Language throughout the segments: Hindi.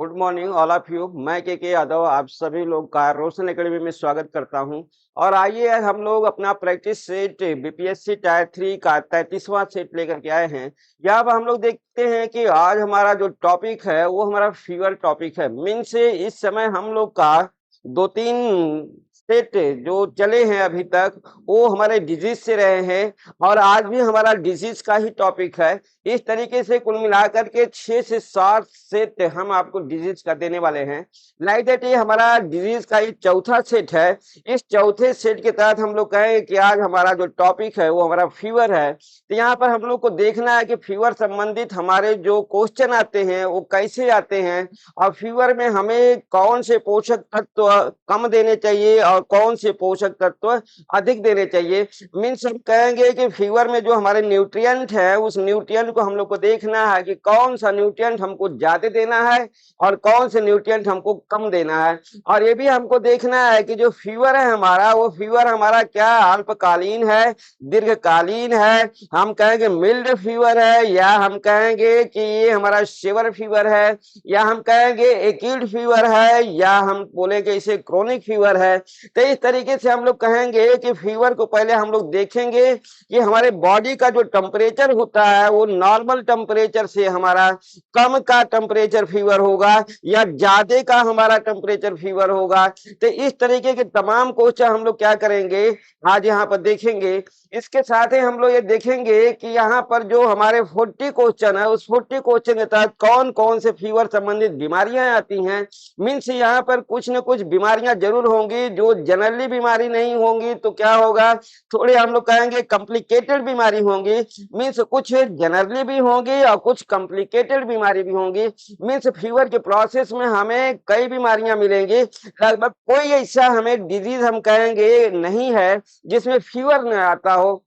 Good morning all of you. मैं के यादव आप सभी लोग का रोशन एकेडमी में स्वागत करता हूं। और आइए आज हम लोग अपना प्रैक्टिस सेट बीपीएससी टायर 3 का 33वां सेट लेकर के आए हैं। यहाँ पर हम लोग देखते हैं कि आज हमारा जो टॉपिक है वो हमारा फीवर टॉपिक है। मीन से इस समय हम लोग का दो तीन सेट जो चले हैं अभी तक वो हमारे डिजीज से रहे हैं और आज भी हमारा डिजीज का ही टॉपिक है। इस तरीके से कुल मिलाकर के 6 से 7 सेट हम आपको डिजीज का देने वाले हैं। लाइक दैट ये हमारा डिजीज का ये चौथा सेट है। इस चौथे सेट के तहत हम लोग कहें कि आज हमारा जो टॉपिक है वो हमारा फीवर है। तो यहाँ पर हम लोग को देखना है कि फीवर संबंधित हमारे जो क्वेश्चन आते हैं वो कैसे आते हैं और फीवर में हमें कौन से पोषक तत्व कम देने चाहिए और कौन से पोषक तत्व अधिक देने चाहिए। मीन्स हम कहेंगे कि फीवर में जो हमारे न्यूट्रिएंट है उस न्यूट्रिएंट को हम लोग को देखना है कि कौन सा न्यूट्रिएंट हमको ज्यादा देना है और कौन से न्यूट्रिएंट हमको कम देना है। और ये भी हमको देखना है कि जो फीवर है हमारा वो फीवर हमारा क्या अल्पकालीन है, दीर्घकालीन है, हम कहेंगे मिल्ड फीवर है, या हम कहेंगे कि ये हमारा सेवर फीवर है, या हम कहेंगे एक्यूट फीवर है, या हम बोलेंगे इसे क्रोनिक फीवर है। तो इस तरीके से हम लोग कहेंगे कि फीवर को पहले हम लोग देखेंगे कि हमारे बॉडी का जो टेम्परेचर होता है वो नॉर्मल टेम्परेचर से हमारा कम का टेम्परेचर फीवर होगा या ज्यादा का हमारा टेम्परेचर फीवर होगा। तो इस तरीके के तमाम क्वेश्चन हम लोग क्या करेंगे आज यहाँ पर देखेंगे। इसके साथ ही हम लोग ये देखेंगे कि यहाँ पर जो हमारे 40 क्वेश्चन है उस 40 क्वेश्चन के तहत कौन कौन से फीवर संबंधित बीमारियां आती हैं। मीन्स यहाँ पर कुछ न कुछ बीमारियां जरूर होंगी, जो जनरली बीमारी नहीं होंगी तो क्या होगा, थोड़े हम लोग कहेंगे कॉम्प्लिकेटेड बीमारी होंगी। मीन्स कुछ जनरली भी होंगी और कुछ कॉम्प्लिकेटेड बीमारी भी होंगी। मीन्स फीवर के प्रोसेस में हमें कई बीमारियां मिलेंगी, लगभग कोई ऐसा हमें डिजीज हम कहेंगे नहीं है जिसमें फीवर न आता हो।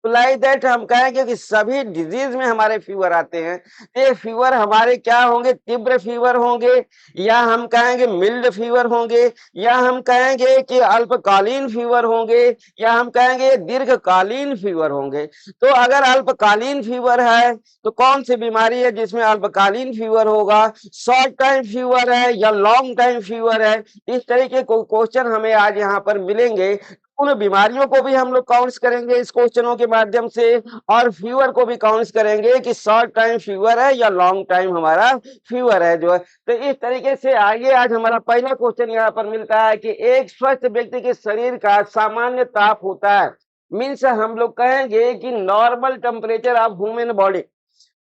लाइक दैट हम कहेंगे कि सभी डिजीज में हमारे फीवर आते हैं। ये फीवर हमारे क्या होंगे, तीव्र फीवर होंगे, या हम कहेंगे मिल्ड फीवर होंगे, या हम कहेंगे कि अल्पकालीन फीवर होंगे, या हम कहेंगे दीर्घकालीन फीवर होंगे। तो अगर अल्पकालीन फीवर है तो कौन सी बीमारी है जिसमें अल्पकालीन फीवर होगा, शॉर्ट टाइम फीवर है या लॉन्ग टाइम फीवर है। इस तरीके को क्वेश्चन हमें आज यहाँ पर मिलेंगे। उन बीमारियों को भी हम लोग काउंट्स करेंगे इस क्वेश्चनों के माध्यम से और फीवर को भी काउंट्स करेंगे कि शॉर्ट टाइम फीवर है या लॉन्ग टाइम हमारा फीवर है जो है। तो इस तरीके से आगे आज हमारा पहला क्वेश्चन यहाँ पर मिलता है कि एक स्वस्थ व्यक्ति के शरीर का सामान्य ताप होता है। मीन्स हम लोग कहेंगे कि normal temperature of human body,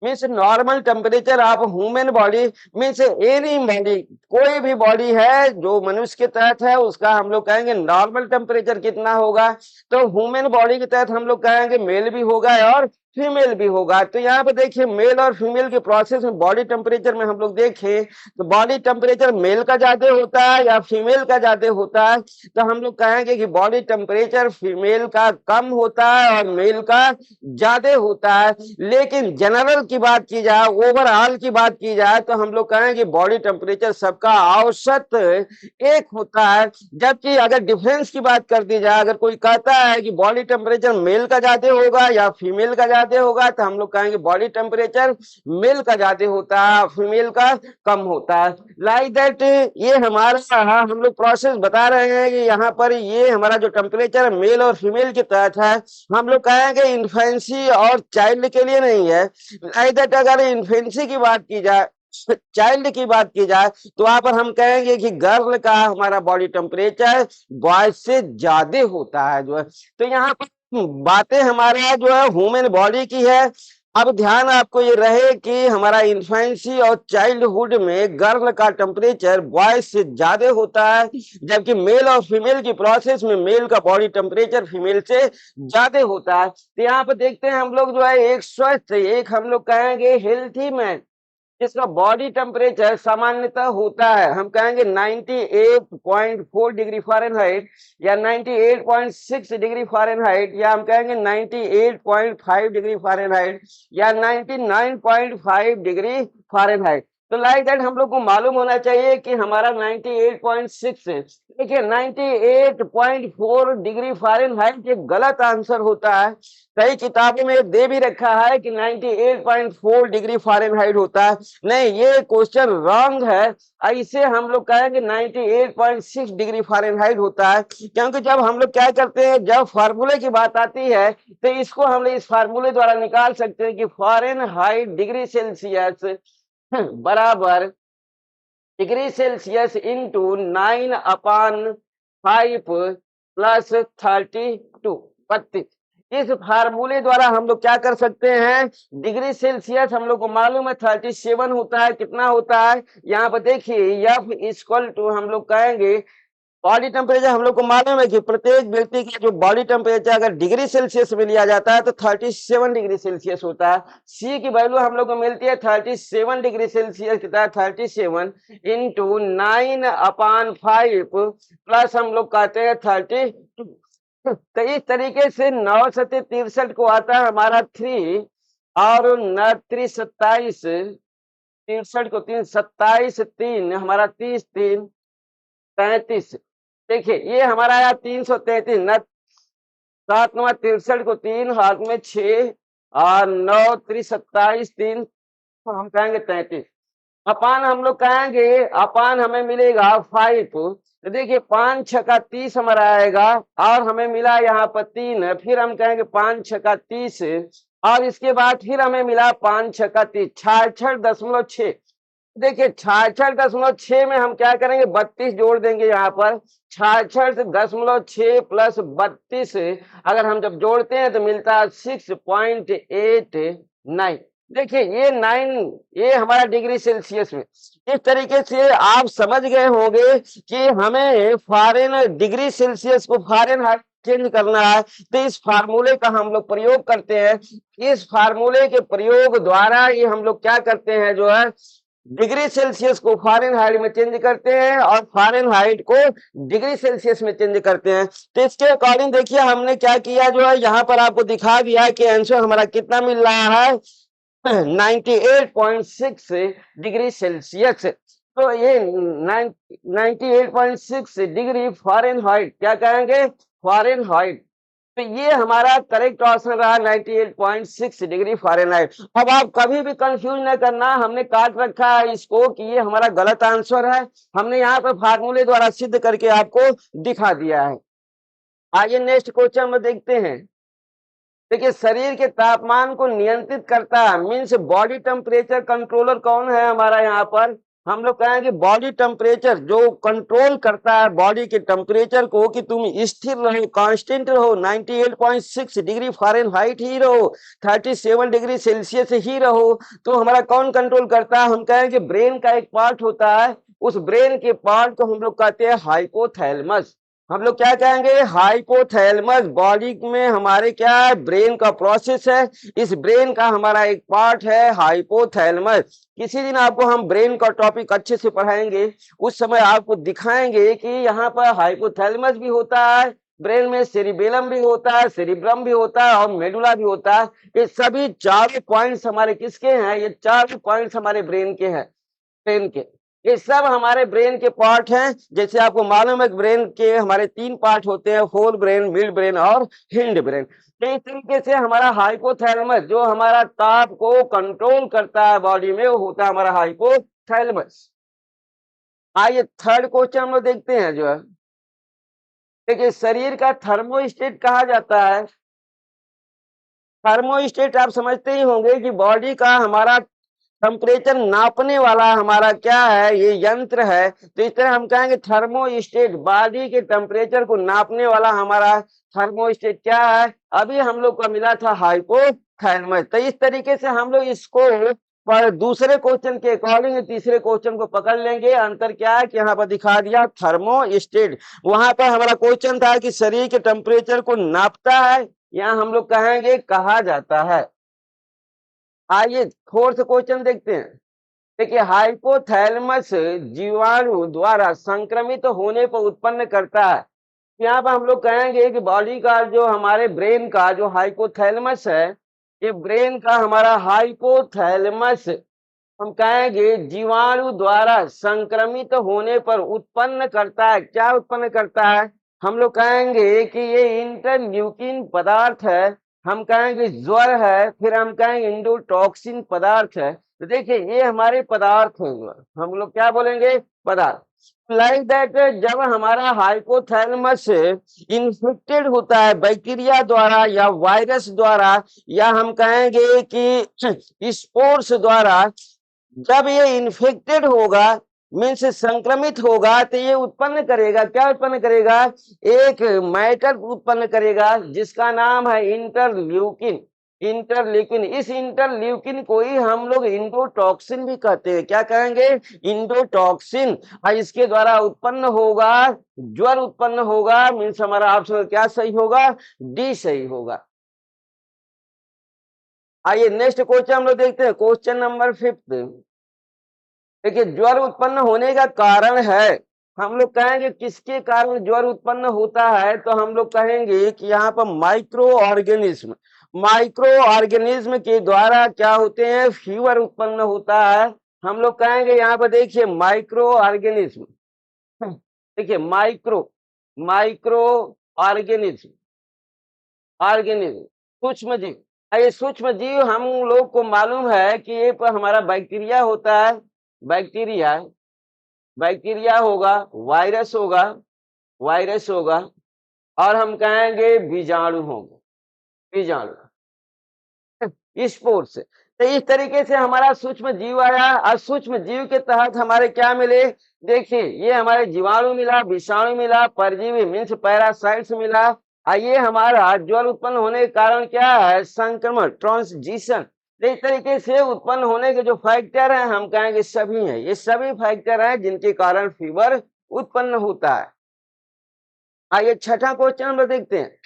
means normal temperature of human body, means any body, कोई भी बॉडी है जो मनुष्य के तहत है उसका हम लोग कहेंगे नॉर्मल टेम्परेचर कितना होगा। तो ह्यूमन बॉडी के तहत हम लोग कहेंगे मेल भी होगा और फीमेल भी होगा। तो यहाँ पे देखिए मेल और फीमेल के प्रोसेस में बॉडी टेम्परेचर में हम लोग देखें तो बॉडी टेम्परेचर मेल का ज्यादा होता है या फीमेल का ज्यादा होता है। तो हम लोग कहेंगे कि बॉडी टेम्परेचर फीमेल का कम होता है और मेल का ज्यादा होता है। लेकिन जनरल की बात की जाए, ओवरऑल की बात की जाए तो हम लोग कहें कि बॉडी टेम्परेचर सबका औसत एक होता है। जबकि अगर डिफरेंस की बात कर दी जाए, अगर कोई कहता है कि बॉडी टेम्परेचर मेल का ज्यादा होगा या फीमेल का ज्यादा होगा तो हम लोग कहेंगे बॉडी टेम्परेचर मेल का ज्यादा होता है, फीमेल का कम होता है। लाइक दैट ये हमारा हम लोग प्रोसेस बता रहे हैं कि यहाँ पर ये हमारा जो टेम्परेचर मेल और फीमेल के तहत है हम लोग कहेंगे इन्फेंसी और चाइल्ड के लिए नहीं है। लाइक दैट अगर इन्फेंसी की बात की जाए, चाइल्ड की बात की जाए तो वहां पर हम कहेंगे कि गर्ल का हमारा बॉडी टेम्परेचर बॉयज से ज्यादा होता है जो है। तो यहाँ पर बातें हमारा जो है ह्यूमन बॉडी की है। अब ध्यान आपको ये रहे कि हमारा इन्फेंसी और चाइल्डहुड में गर्ल का टेम्परेचर बॉयज से ज्यादा होता है, जबकि मेल और फीमेल की प्रोसेस में मेल का बॉडी टेम्परेचर फीमेल से ज्यादा होता है। तो यहाँ पर देखते हैं हम लोग जो है एक स्वस्थ, एक हम लोग कहेंगे हेल्थी मैन जिसका बॉडी टेम्परेचर सामान्यतः होता है, हम कहेंगे 98.4 डिग्री फ़ारेनहाइट या 98.6 डिग्री फ़ारेनहाइट, या हम कहेंगे 98.5 डिग्री फ़ारेनहाइट या 99.5 डिग्री फ़ारेनहाइट। तो लाइक दैट हम लोग को मालूम होना चाहिए कि हमारा 98.6 है। देखिए 98.4 डिग्री फ़ारेनहाइट एक गलत आंसर होता है। कई किताबों में दे भी रखा है कि 98.4 डिग्री फ़ारेनहाइट होता है। नहीं, ये क्वेश्चन रॉन्ग है। ऐसे हम लोग कहेंगे 98.6 डिग्री फ़ारेनहाइट होता है, क्योंकि जब हम लोग क्या करते हैं, जब फार्मूले की बात आती है तो इसको हम लोग इस फार्मूले द्वारा निकाल सकते हैं कि फ़ारेनहाइट डिग्री सेल्सियस बराबर डिग्री सेल्सियस इंटू 9/5 प्लस 32। इस फार्मूले द्वारा हम लोग क्या कर सकते हैं, डिग्री सेल्सियस हम लोग को मालूम है 37 होता है। कितना होता है यहाँ पर देखिए, F इक्वल टू हम लोग कहेंगे बॉडी टेम्परेचर। हम लोग को मालूम है कि प्रत्येक व्यक्ति का जो बॉडी टेम्परेचर अगर डिग्री सेल्सियस में लिया जाता है तो 37 डिग्री सेल्सियस होता है। सी की वैल्यू हम लोग को मिलती है 37 डिग्री सेल्सियस, कितना है 37 इंटू 9/5 प्लस हम लोग कहते हैं 32। तो इस तरीके से 9×7=63 को आता है हमारा 3 और 9×3=27, 63 को 3 27 3 हमारा 30 3 33। देखिए ये हमारा आया 333। न 7×9=63 को 3 हाथ में 6 और 9×3=27 3 तो हम कहेंगे 33। अपान हम लोग कहेंगे, अपान हमें मिलेगा 5। तो देखिए 5×6=30 हमारा आएगा और हमें मिला यहाँ पर 3। फिर हम कहेंगे 5×6=30 और इसके बाद फिर हमें मिला 5×6=30, 66.6। देखिए 66.6 में हम क्या करेंगे, 32 जोड़ देंगे यहाँ पर। 66.6 प्लस 32 अगर हम जब जोड़ते हैं तो मिलता है 6.89। देखिए ये 9 ये हमारा डिग्री सेल्सियस में। इस तरीके से आप समझ गए होंगे कि हमें डिग्री सेल्सियस को फ़ारेनहाइट चेंज करना है। तो इस फार्मूले का हम लोग प्रयोग करते हैं। इस फार्मूले के प्रयोग द्वारा ये हम लोग क्या करते हैं, जो है डिग्री सेल्सियस को फ़ारेनहाइट में चेंज करते हैं और फ़ारेनहाइट को डिग्री सेल्सियस में चेंज करते हैं। तो इसके अकॉर्डिंग देखिए हमने क्या किया, जो है यहाँ पर आपको दिखा दिया कि आंसर हमारा कितना मिल रहा है, 98.6 डिग्री सेल्सियस। तो ये 98.6 डिग्री फ़ारेनहाइट क्या कहेंगे, फ़ारेनहाइट। तो ये हमारा करेक्ट ऑप्शन रहा 98.6 डिग्री फ़ारेनहाइट। अब आप कभी भी कंफ्यूज न करना, हमने काट रखा है इसको कि ये हमारा गलत आंसर है। हमने यहाँ पर फार्मूले द्वारा सिद्ध करके आपको दिखा दिया है। आइए नेक्स्ट क्वेश्चन में देखते हैं। देखिए शरीर के तापमान को नियंत्रित करता है, मीन्स बॉडी टेम्परेचर कंट्रोलर कौन है हमारा, यहाँ पर हम लोग कहेंगे बॉडी टेम्परेचर जो कंट्रोल करता है बॉडी के टेम्परेचर को कि तुम स्थिर रहो, कांस्टेंट रहो, 98.6 डिग्री फ़ारेनहाइट ही रहो, 37 डिग्री सेल्सियस ही रहो। तो हमारा कौन कंट्रोल करता है, हम कहेंगे ब्रेन का एक पार्ट होता है। उस ब्रेन के पार्ट को हम लोग कहते हैं हाइपोथैलेमस। हम लोग क्या कहेंगे, हाइपोथैलेमस। बॉडी में हमारे क्या है, ब्रेन का प्रोसेस है। इस ब्रेन का हमारा एक पार्ट है हाइपोथैलेमस। किसी दिन आपको हम ब्रेन का टॉपिक अच्छे से पढ़ाएंगे, उस समय आपको दिखाएंगे कि यहाँ पर हाइपोथैलेमस भी होता है, ब्रेन में सेरिबेलम भी होता है, सेरिब्रम भी होता है और मेडुला भी होता है। ये सभी चारों पॉइंट्स हमारे किसके हैं, ये चारों पॉइंट्स हमारे ब्रेन के हैं, ब्रेन के। ये सब हमारे ब्रेन के पार्ट हैं। जैसे आपको मालूम है ब्रेन के हमारे 3 पार्ट होते हैं, फोर ब्रेन, मिड ब्रेन और हिंड ब्रेन। तो इस तरीके से हमारा हाइपोथैलेमस जो हमारा ताप को कंट्रोल करता है बॉडी में, वो होता है हमारा हाइपोथैलेमस। आइए थर्ड क्वेश्चन हम लोग देखते हैं, जो है देखिए शरीर का थर्मोस्टेट कहा जाता है। थर्मोस्टेट आप समझते ही होंगे कि बॉडी का हमारा टेम्परेचर नापने वाला हमारा क्या है, ये यंत्र है। तो इस तरह हम कहेंगे थर्मोस्टेट, बॉडी के टेम्परेचर को नापने वाला हमारा थर्मोस्टेट क्या है, अभी हम लोग को मिला था हाइपोथैलेमस। तो इस तरीके से हम लोग इसको पर दूसरे क्वेश्चन के अकॉर्डिंग तीसरे क्वेश्चन को पकड़ लेंगे। अंतर क्या है कि यहाँ पर दिखा दिया थर्मोस्टेट, वहां पर हमारा क्वेश्चन था कि शरीर के टेम्परेचर को नापता है, यहाँ हम लोग कहेंगे कहा जाता है। आइए फोर्थ क्वेश्चन देखते हैं। देखिए हाइपोथैलेमस जीवाणु द्वारा संक्रमित होने पर उत्पन्न करता है। यहाँ पर हम लोग कहेंगे कि बॉडी का जो हमारे ब्रेन का जो हाइपोथैलेमस है, ये ब्रेन का हमारा हाइपोथैलेमस हम कहेंगे जीवाणु द्वारा संक्रमित होने पर उत्पन्न करता है। क्या उत्पन्न करता है? हम लोग कहेंगे कि ये इंटरल्यूकिन पदार्थ है, हम कहेंगे ज्वर है, फिर हम कहेंगे इंडोटॉक्सिन पदार्थ है। तो देखिए ये हमारे पदार्थ हैं, हम लोग क्या बोलेंगे? पदार्थ। लाइक दैट जब हमारा हाइपोथैलेमस इन्फेक्टेड होता है बैक्टीरिया द्वारा या वायरस द्वारा, या हम कहेंगे कि स्पोर्स द्वारा, जब ये इन्फेक्टेड होगा मीन्स संक्रमित होगा, तो ये उत्पन्न करेगा, क्या उत्पन्न करेगा? एक मैटर उत्पन्न करेगा जिसका नाम है इंटरल्यूकिन। इंटरल्यूकिन, इस इंटरल्यूकिन को ही हम लोग इंडोटॉक्सिन भी कहते हैं। क्या कहेंगे? इंडोटॉक्सिन। और इसके द्वारा उत्पन्न होगा, ज्वर उत्पन्न होगा। मीन्स हमारा ऑप्शन क्या सही होगा? डी सही होगा। आइए नेक्स्ट क्वेश्चन हम लोग देखते हैं, क्वेश्चन नंबर 5। देखिए ज्वर उत्पन्न होने का कारण है, हम लोग कहेंगे किसके कारण ज्वर उत्पन्न होता है? तो हम लोग कहेंगे कि यहाँ पर माइक्रो ऑर्गेनिज्म, माइक्रो ऑर्गेनिज्म के द्वारा क्या होते हैं? फीवर उत्पन्न होता है। हम लोग कहेंगे यहाँ पर देखिए माइक्रो ऑर्गेनिज्म, देखिए माइक्रो, माइक्रो ऑर्गेनिज्म, ऑर्गेनिज्म सूक्ष्म जीव। ये सूक्ष्म जीव हम लोग को मालूम है कि ये पर हमारा बैक्टीरिया होता है, बैक्टीरिया, बैक्टीरिया होगा, वायरस होगा, वायरस होगा, और हम कहेंगे बीजाणु होगा, बीजाणु स्पोर्स। तो इस तरीके से हमारा सूक्ष्म जीव आया, और सूक्ष्म जीव के तहत हमारे क्या मिले? देखिए ये हमारे जीवाणु मिला, विषाणु मिला, परजीवी मीन्स पैरासाइट्स मिला। ये हमारा ज्वर उत्पन्न होने के कारण क्या है? संक्रमण, ट्रांसजिशन। इस तरीके से उत्पन्न होने के जो फैक्टर हैं हम कहेंगे सभी हैं, ये सभी फैक्टर हैं जिनके कारण फीवर उत्पन्न होता है। आइए छठा क्वेश्चन हम लोग देखते हैं।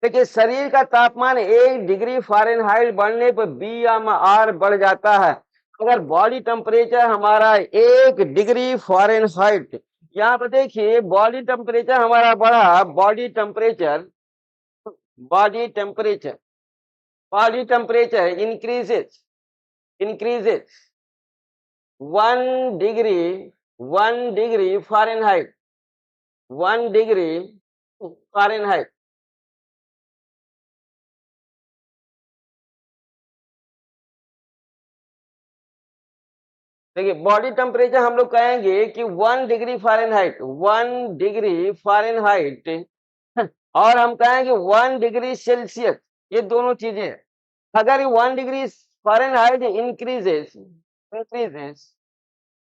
देखिए शरीर का तापमान 1 डिग्री फ़ारेनहाइट बढ़ने पर BMR बढ़ जाता है। अगर बॉडी टेम्परेचर हमारा 1 डिग्री फ़ारेनहाइट, यहाँ पर देखिए बॉडी टेम्परेचर हमारा बढ़ा, body temperature, body temperature, body temperature increases 1 degree, 1 degree Fahrenheit, 1 degree Fahrenheit। देखिए बॉडी टेम्परेचर हम लोग कहेंगे कि 1 डिग्री फ़ारेनहाइट, 1 डिग्री फ़ारेनहाइट, और हम कहेंगे 1 डिग्री सेल्सियस, ये दोनों चीजें। अगर 1 डिग्री फ़ारेनहाइट इंक्रीजेस,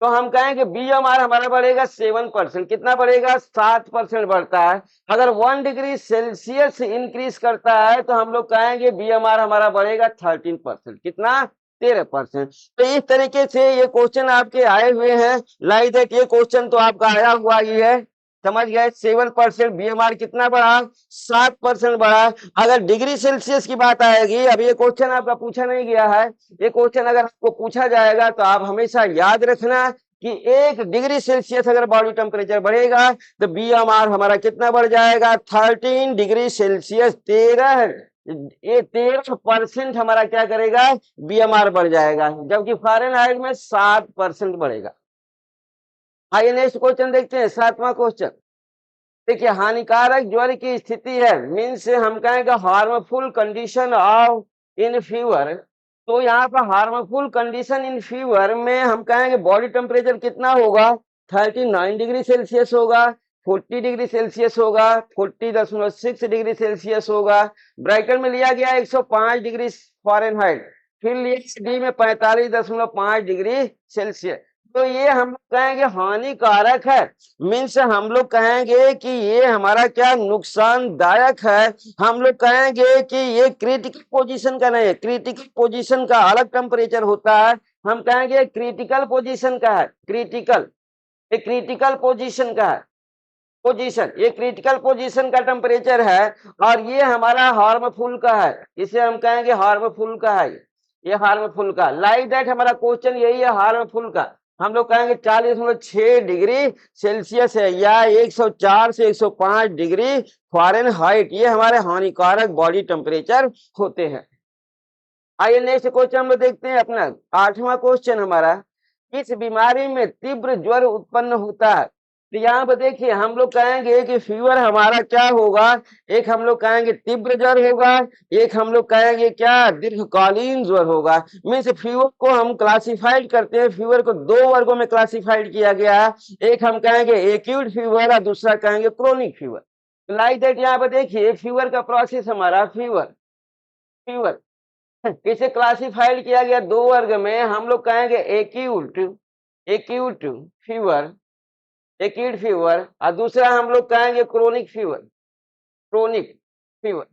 तो हम कहेंगे BMR हमारा बढ़ेगा 7%। कितना बढ़ेगा? 7% बढ़ता है। अगर 1 डिग्री सेल्सियस इंक्रीज करता है तो हम लोग कहेंगे BMR हमारा बढ़ेगा 13%। कितना? 13%। तो इस तरीके से ये क्वेश्चन आपके आए हुए हैं। लाइक दैट ये क्वेश्चन तो आपका आया हुआ ही है, समझ गए? 7% BMR कितना बढ़ा? 7% बढ़ा। अगर डिग्री सेल्सियस की बात आएगी, अब ये क्वेश्चन आपका पूछा नहीं गया है, ये क्वेश्चन अगर आपको पूछा जाएगा तो आप हमेशा याद रखना कि 1 डिग्री सेल्सियस अगर बॉडी टेम्परेचर बढ़ेगा तो BMR हमारा कितना बढ़ जाएगा? 13 डिग्री सेल्सियस, 13% हमारा क्या करेगा? BMR बढ़ जाएगा, जबकि फ़ारेनहाइट में 7% बढ़ेगा। आइए नेक्स्ट क्वेश्चन देखते हैं, 7वां क्वेश्चन। देखिए हानिकारक ज्वर की स्थिति है, मीन्स हम कहेंगे harmful condition of in fever. तो यहाँ पर हार्मफुल कंडीशन इन फीवर में हम कहेंगे बॉडी टेम्परेचर कितना होगा? 39 डिग्री सेल्सियस होगा, 40 डिग्री सेल्सियस होगा, 40.6 डिग्री सेल्सियस होगा। ब्रैकेट में लिया गया 105 डिग्री फ़ारेनहाइट, फिर लिया डी में 45.5 डिग्री सेल्सियस। तो ये हम लोग कहेंगे हानिकारक है, मीन्स हम लोग कहेंगे कि ये हमारा क्या? नुकसानदायक है। हम लोग कहेंगे कि ये क्रिटिकल पोजीशन का नहीं है, क्रिटिकल पोजीशन का अलग टेम्परेचर होता है। हम कहेंगे क्रिटिकल पोजीशन का है, क्रिटिकल, ये क्रिटिकल पोजीशन का है, पोजीशन, ये क्रिटिकल पोजीशन का टेम्परेचर है, और ये हमारा हार्मफुल का है, इसे हम कहेंगे हार्मफुल का है, ये हार्मफुल का। लाइक दैट हमारा क्वेश्चन यही है हार्मफुल का। हम लोग कहेंगे 40.6 डिग्री सेल्सियस है, या 104 से 105 डिग्री फ़ारेनहाइट, ये हमारे हानिकारक बॉडी टेम्परेचर होते हैं। आइए नेक्स्ट क्वेश्चन हम लोग देखते हैं अपना 8वां क्वेश्चन हमारा, किस बीमारी में तीव्र ज्वर उत्पन्न होता है। तो यहाँ पर देखिए हम लोग कहेंगे कि फीवर हमारा क्या होगा, एक हम लोग कहेंगे तीव्र ज्वर होगा, एक हम लोग कहेंगे क्या दीर्घकालीन ज्वर होगा। मीन्स फीवर को हम क्लासिफाइड करते हैं, फीवर को दो वर्गों में क्लासिफाइड किया गया है, एक हम कहेंगे एक्यूट फीवर और दूसरा कहेंगे क्रोनिक फीवर। लाइक दैट यहाँ पर देखिए फीवर का प्रोसेस हमारा फीवर फीवर इसे क्लासिफाइड किया गया दो वर्ग में, हम लोग कहेंगे acute acute fever acute fever और दूसरा हम लोग कहेंगे क्रोनिक फीवर क्रोनिक फीवर।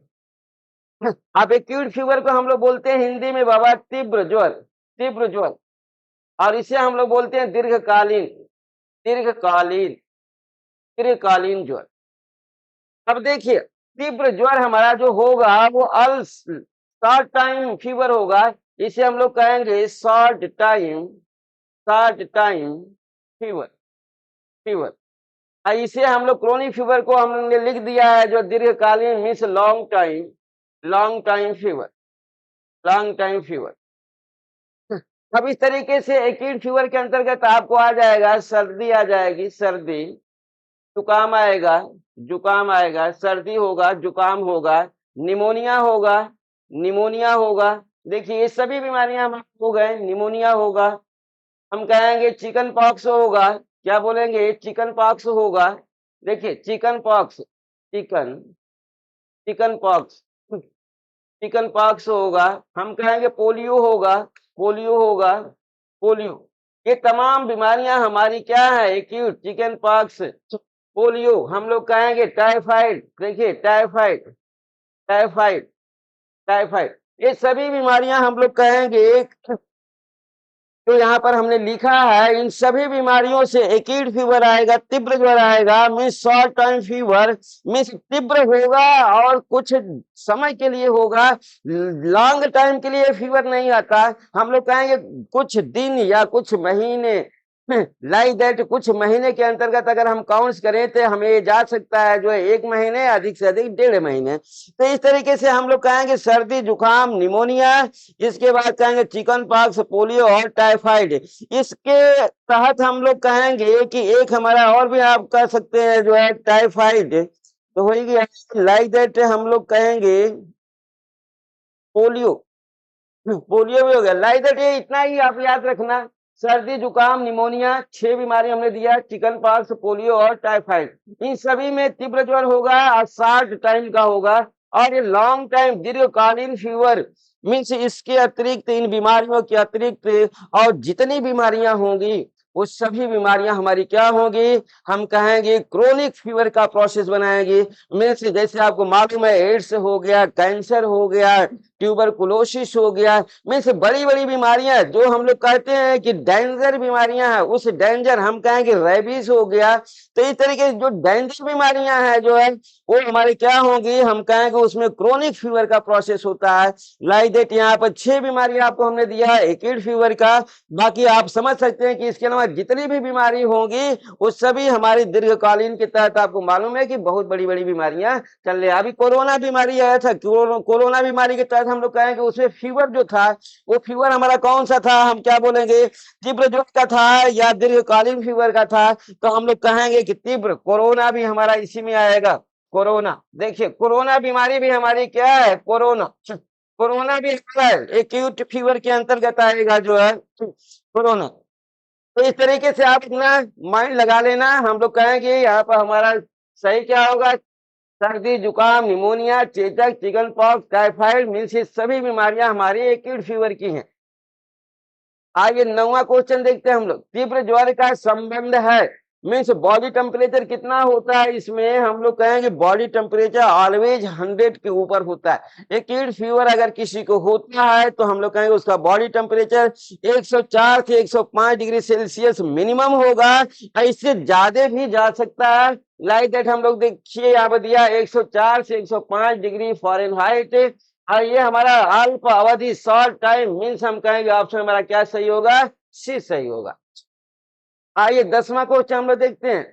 अब एक्यूट फीवर को हम लोग बोलते हैं हिंदी में बाबा तीव्र ज्वर, और इसे हम लोग बोलते हैं दीर्घकालीन दीर्घकालीन दीर्घकालीन ज्वर। अब देखिए तीव्र ज्वर हमारा जो होगा वो शॉर्ट टाइम फीवर होगा, इसे हम लोग कहेंगे शॉर्ट टाइम फीवर फीवर। इसे हम लोग क्रोनिक फीवर को हमने लिख दिया है जो दीर्घकालीन मीन्स लॉन्ग टाइम फीवर। अब इस तरीके से एक्यूट फीवर के अंतर्गत आपको आ जाएगा सर्दी, आ जाएगी सर्दी, जुकाम आएगा, सर्दी होगा, जुकाम होगा, निमोनिया होगा। देखिए ये सभी बीमारियां हम हो गए, निमोनिया होगा, हम कहेंगे चिकन पॉक्स होगा, क्या बोलेंगे चिकन पॉक्स होगा। देखिए चिकन पॉक्स होगा, हम कहेंगे पोलियो। ये तमाम बीमारियां हमारी क्या है, एक्यूट चिकन पॉक्स, पोलियो, हम लोग कहेंगे टाइफाइड। देखिए टाइफाइड, ये सभी बीमारियां हम लोग कहेंगे। तो यहाँ पर हमने लिखा है इन सभी बीमारियों से एक्यूट फीवर आएगा, तीव्र ज्वर आएगा, means short time fever, means तीव्र होगा और कुछ समय के लिए होगा, लॉन्ग टाइम के लिए फीवर नहीं आता। हम लोग कहेंगे कुछ दिन या कुछ महीने, लाइक दैट कुछ महीने के अंतर्गत अगर हम काउंट्स करें तो हमें जा सकता है जो है 1 महीने, अधिक से अधिक 1.5 महीने। तो इस तरीके से हम लोग कहेंगे सर्दी, जुकाम, निमोनिया, इसके बाद कहेंगे चिकन पॉक्स, पोलियो और टाइफाइड। इसके तहत हम लोग कहेंगे कि एक हमारा और भी आप कह सकते हैं जो है टाइफाइड, तो हो गया। लाइक दैट हम लोग कहेंगे पोलियो भी हो गया। लाइक दैट ये इतना ही आप याद रखना, सर्दी, जुकाम, निमोनिया, 6 बीमारी हमने दिया, चिकन पॉक्स, पोलियो और टाइफाइड। इन सभी में तीव्र ज्वर होगा और शॉर्ट टाइम का होगा, और ये लॉन्ग टाइम दीर्घकालीन फीवर मीन्स इसके अतिरिक्त, इन बीमारियों के अतिरिक्त और जितनी बीमारियां होंगी वो सभी बीमारियां हमारी क्या होंगी, हम कहेंगे क्रोनिक फीवर का प्रोसेस बनाएंगे। मीन्स जैसे आपको मालूम है एड्स हो गया, कैंसर हो गया, ट्यूबरकुलोसिस हो गया, मीन्स बड़ी बड़ी बीमारियां जो हम लोग कहते हैं कि डेंजर बीमारियां हैं, उस डेंजर हम कहेंगे रेबीज हो गया। तो इस तरीके जो डेंजर बीमारियां हैं जो है वो हमारे क्या होंगी, हम कहेंगे उसमें क्रोनिक फीवर का प्रोसेस होता है। लाइक दैट यहाँ पर 6 बीमारियां आपको हमने दिया है एक्यूट फीवर का। बाकी आप समझ सकते हैं कि इसके अलावा जितनी भी बीमारी होंगी वो सभी हमारी दीर्घकालीन के तहत, आपको मालूम है कि बहुत बड़ी बड़ी बीमारियां चल रही है। अभी कोरोना बीमारी आया था, कोरोना बीमारी के तहत हम लोग कहेंगे उसमें फीवर जो था वो फीवर हमारा कौन सा था, हम क्या बोलेंगे तीव्र ज्वर का था या दीर्घकालीन फीवर का था। तो हम लोग कहेंगे कि तीव्र, कोरोना भी हमारा इसी में आएगा। कोरोना, देखिए कोरोना बीमारी भी हमारी क्या है, कोरोना भी एक्यूट फीवर के अंतर्गत आएगा जो है कोरोना। तो इस तरीके से आप अपना माइंड लगा लेना। हम लोग कहेंगे यहाँ पर हमारा सही क्या होगा, सर्दी, जुकाम, निमोनिया, चेचक, चिकन पॉक्स, टाइफाइड, मीन्स ये सभी बीमारियां हमारी एक्यूट फीवर की हैं। आगे 9वां क्वेश्चन देखते हैं हम लोग, तीव्र ज्वर का संबंध है, मीन्स बॉडी टेम्परेचर कितना होता है इसमें, हम लोग कहेंगे बॉडी टेम्परेचर ऑलवेज 100 के ऊपर होता है। एक्यूट फीवर अगर किसी को होता है तो हम लोग कहेंगे उसका बॉडी टेम्परेचर 104 से 105 डिग्री सेल्सियस मिनिमम होगा, इससे ज्यादा भी जा सकता है। लाइक दैट हम लोग देखिए यहाँ पर दिया 104 से 105 डिग्री फ़ारेनहाइट, और ये हमारा अल्प अवधि शॉर्ट टाइम, मीन्स हम कहेंगे ऑप्शन हमारा क्या सही होगा, सी सही होगा। आइए 10वां क्वेश्चन हम लोग देखते हैं,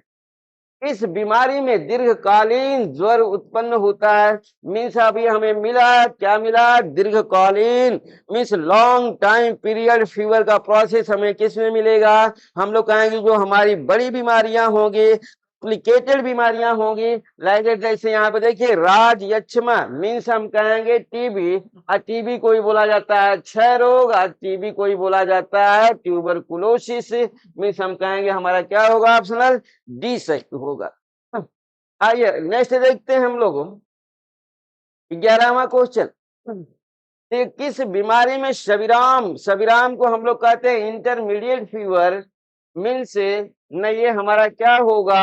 इस बीमारी में दीर्घकालीन ज्वर उत्पन्न होता है। मीन्स अभी हमें मिला क्या मिला, दीर्घकालीन means long time period fever का प्रोसेस हमें किस में मिलेगा, हम लोग कहेंगे जो हमारी बड़ी बीमारियां होंगी, कॉम्प्लिकेटेड बीमारियां होंगी, लाइक जैसे यहाँ पे देखिए राज यक्षमा मीन्स हम कहेंगे टीबी, और टीबी को ही बोला जाता है क्षय रोग, और टीबी को ही बोला जाता है ट्यूबरकुलोसिस। मीन्स हम कहेंगे हमारा क्या होगा, ऑप्शनल डी सही होगा। आइए नेक्स्ट देखते हैं हम लोग 11वां क्वेश्चन। किस बीमारी में सविराम, सविराम को हम लोग कहते हैं इंटरमीडिएट फीवर, मीन्स न ये हमारा क्या होगा,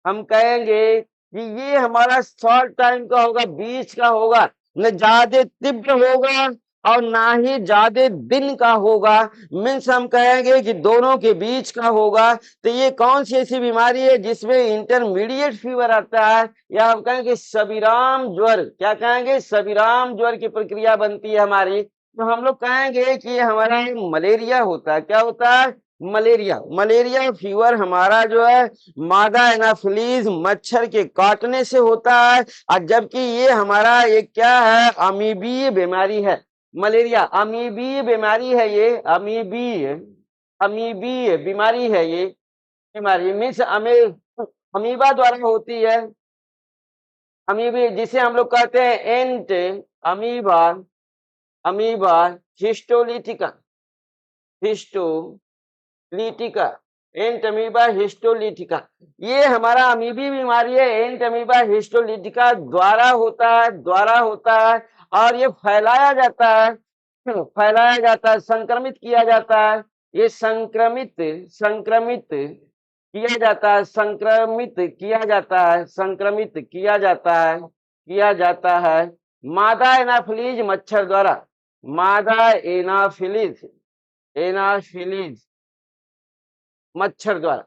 हम कहेंगे कि ये हमारा शॉर्ट टाइम का होगा, बीच का होगा, न ज्यादा तीव्र होगा और ना ही ज्यादा दिन का होगा। मीन्स हम कहेंगे कि दोनों के बीच का होगा। तो ये कौन सी ऐसी बीमारी है जिसमें इंटरमीडिएट फीवर आता है, या हम कहेंगे सविराम ज्वर, क्या कहेंगे, सविराम ज्वर की प्रक्रिया बनती है हमारी। तो हम लोग कहेंगे कि हमारा मलेरिया होता है, क्या होता है, मलेरिया। मलेरिया फीवर हमारा जो है मादा एनाफिलीज मच्छर के काटने से होता है, और जबकि ये हमारा एक क्या है, अमीबीय बीमारी है। मलेरिया अमीबीय बीमारी है, ये अमीबीय, अमीबीय बीमारी है ये बीमारी, मीन्स अमीबा द्वारा होती है। अमीबी जिसे हम लोग कहते हैं एंट अमीबा, अमीबा हिस्टोलिटिका, हिस्टोलिटिका, एंट अमीबा हिस्टोलिटिका, ये हमारा अमीबी बीमारी है, एंट अमीबा हिस्टोलिटिका द्वारा होता है, द्वारा होता है। और ये फैलाया जाता है, फैलाया जाता है, संक्रमित किया जाता है, ये संक्रमित, संक्रमित किया जाता है, संक्रमित किया जाता है, संक्रमित किया जाता है, किया जाता है मादा एनाफिलीज मच्छर द्वारा, मादा एनाफिलीज, एनाफिलीज मच्छर द्वारा,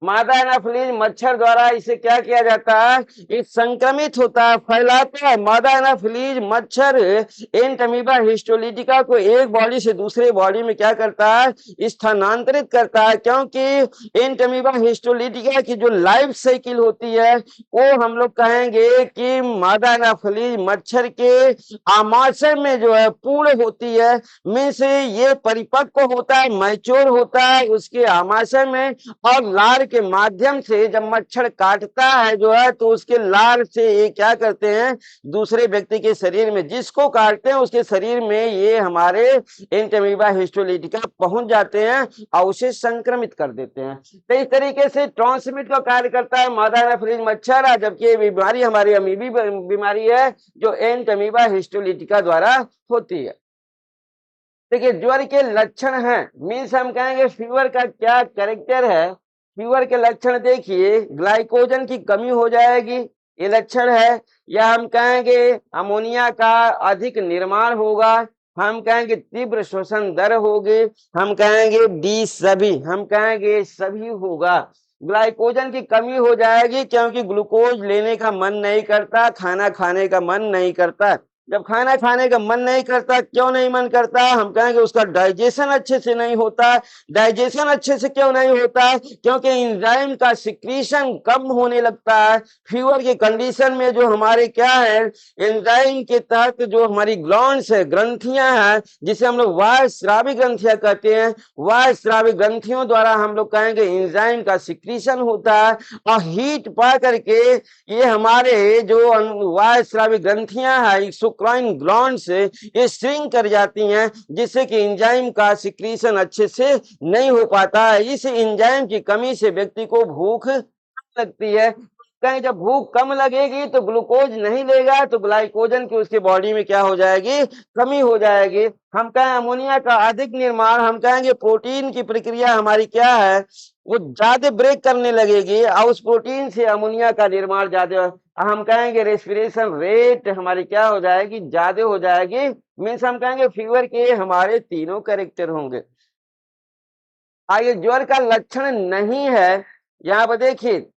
मादा एनाफिलीज मच्छर द्वारा इसे क्या किया जाता है, ये संक्रमित होता है, फैलाता है। मादा एनाफिलीज मच्छर एंट अमीबा हिस्टोलिटिका को एक बॉडी से दूसरे बॉडी में क्या करता है, स्थानांतरित करता है, क्योंकि एंट अमीबा हिस्टोलिटिका की जो लाइफ साइकिल होती है वो हम लोग कहेंगे कि मादा एनाफिलीज मच्छर के आमाशय में जो है पूर्ण होती है। मीन्स ये परिपक्व होता है, मैच्योर होता है उसके आमाशय में, और लार के माध्यम से जब मच्छर काटता है जो है तो उसके लार से ये क्या करते हैं, दूसरे व्यक्ति के शरीर में, जिसको काटते हैं उसके शरीर में ये हमारे एंट अमीबा हिस्टोलिटिका पहुंच जाते हैं और उसे संक्रमित कर देते हैं। तो इस तरीके से ट्रांसमिट का कार्य करता है मादा एनाफिलीज मच्छर, जबकि ये बीमारी हमारी अमीबी बीमारी है जो एंट अमीबा हिस्टोलिटिका द्वारा होती है। देखिए ज्वर के लक्षण हैं, मीन्स हम कहेंगे फीवर का क्या कैरेक्टर है। फीवर के लक्षण देखिए, ग्लाइकोजन की कमी हो जाएगी, ये लक्षण है, या हम कहेंगे अमोनिया का अधिक निर्माण होगा, हम कहेंगे तीव्र श्वसन दर होगी, हम कहेंगे डी सभी, हम कहेंगे सभी होगा। ग्लाइकोजन की कमी हो जाएगी क्योंकि ग्लूकोज लेने का मन नहीं करता, खाना खाने का मन नहीं करता। जब खाना खाने का मन नहीं करता, क्यों नहीं मन करता, हम कहेंगे उसका डाइजेशन अच्छे से नहीं होता। डाइजेशन अच्छे से क्यों नहीं होता, क्योंकि एंजाइम का सिक्रीशन कम होने लगता है। फीवर के कंडीशन में जो हमारे क्या है, एंजाइम के तहत जो हमारी ग्लैंड्स है, ग्रंथियां हैं, जिसे हम लोग वायु स्रावी ग्रंथियां कहते हैं, वायु स्रावी ग्रंथियों द्वारा हम लोग कहेंगे एंजाइम का सिक्रीशन होता है, और हीट पा करके ये हमारे जो वायु स्रावी ग्रंथियां हैं सुक्राइन ग्लैंड से ये श्रिंक कर जाती हैं, जिससे कि एंजाइम का सिक्रीशन अच्छे से नहीं हो पाता है। इस एंजाइम की कमी से व्यक्ति को भूख लगती है। कहीं जब भूख कम लगेगी तो ग्लूकोज नहीं लेगा तो ग्लाइकोजन की उसके बॉडी में क्या हो जाएगी, कमी हो जाएगी। हम कहें अमोनिया का अधिक निर्माण, हम कहेंगे प्रोटीन की प्रक्रिया हमारी क्या है, वो ज्यादा ब्रेक करने लगेगी और उस प्रोटीन से अमोनिया का निर्माण ज्यादा, हम कहेंगे रेस्पिरेशन रेट हमारी क्या हो जाएगी, ज्यादा हो जाएगी। मीन्स हम कहेंगे फीवर के हमारे तीनों कैरेक्टर होंगे। आइए ज्वर का लक्षण नहीं है, यहाँ पर देखिए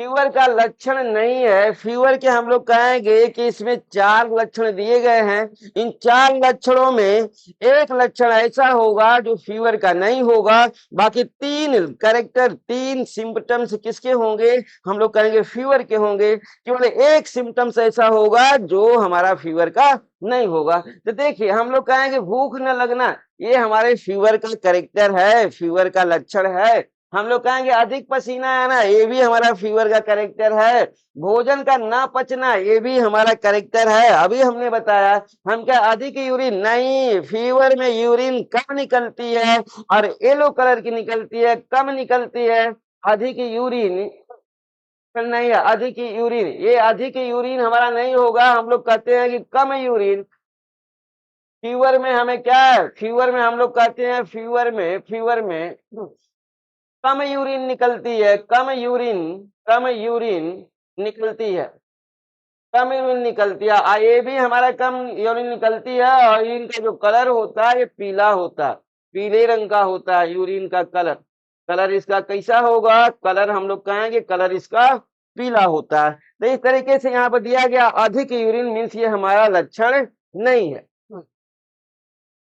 फीवर का लक्षण नहीं है। फीवर के हम लोग कहेंगे कि इसमें 4 लक्षण दिए गए हैं। इन 4 लक्षणों में एक लक्षण ऐसा होगा जो फीवर का नहीं होगा। बाकी 3 कैरेक्टर, 3 सिम्पटम्स किसके होंगे? हम लोग कहेंगे फीवर के होंगे। केवल एक सिम्पटम्स ऐसा होगा जो हमारा फीवर का नहीं होगा। तो देखिए, हम लोग कहेंगे भूख न लगना, ये हमारे फीवर का कैरेक्टर है, फीवर का लक्षण है। हम लोग कहेंगे अधिक पसीना आना, ये भी हमारा फीवर का कैरेक्टर है। भोजन का ना पचना, ये भी हमारा कैरेक्टर है। अभी हमने बताया, हम क्या अधिक यूरिन नहीं, फीवर में यूरिन कम निकलती है और येलो कलर की निकलती है, कम निकलती है। अधिक यूरिन नहीं है, अधिक यूरिन, ये अधिक यूरिन हमारा नहीं होगा। हम लोग कहते हैं कि कम यूरिन। फीवर में हमें क्या है? फीवर में हम लोग कहते हैं, फीवर में कम यूरिन निकलती है, कम यूरिन निकलती है, कम यूरिन निकलती है। ये भी हमारा कम यूरिन निकलती है और इनका जो कलर होता है ये पीला होता है, पीले रंग का होता है यूरिन का कलर। कलर इसका कैसा होगा? कलर हम लोग कहेंगे कलर इसका पीला होता है। तो इस तरीके से यहाँ पर दिया गया अधिक यूरिन मीन्स ये हमारा लक्षण नहीं है।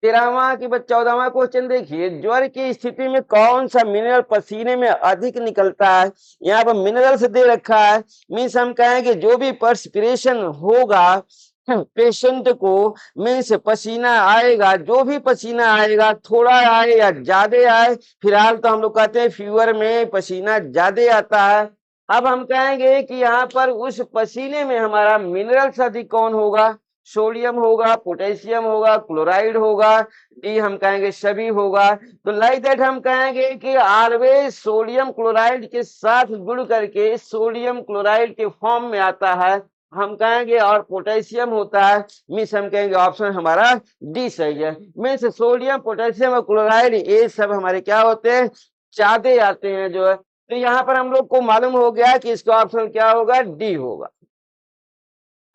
13वां की 14वां क्वेश्चन देखिए, ज्वर की स्थिति में कौन सा मिनरल पसीने में अधिक निकलता है? यहाँ पर मिनरल्स दे रखा है, मीन्स हम कहेंगे जो भी पर्सपिरेशन होगा पेशेंट को, मीन्स पसीना आएगा, जो भी पसीना आएगा, थोड़ा आए या ज्यादा आए, फिलहाल तो हम लोग कहते हैं फीवर में पसीना ज्यादा आता है। अब हम कहेंगे कि यहाँ पर उस पसीने में हमारा मिनरल्स अधिक कौन होगा? सोडियम होगा, पोटेशियम होगा, क्लोराइड होगा, डी हम कहेंगे सभी होगा। तो लाइक दैट हम कहेंगे कि ऑलवेज सोडियम क्लोराइड के साथ जुड़ करके सोडियम क्लोराइड के फॉर्म में आता है, हम कहेंगे, और पोटेशियम होता है, मीन्स हम कहेंगे ऑप्शन हमारा डी सही है। मीन्स सोडियम, पोटेशियम और क्लोराइड ये सब हमारे क्या होते हैं? ज्यादा आते हैं जो है। तो यहाँ पर हम लोग को मालूम हो गया कि इसका ऑप्शन क्या होगा? डी होगा।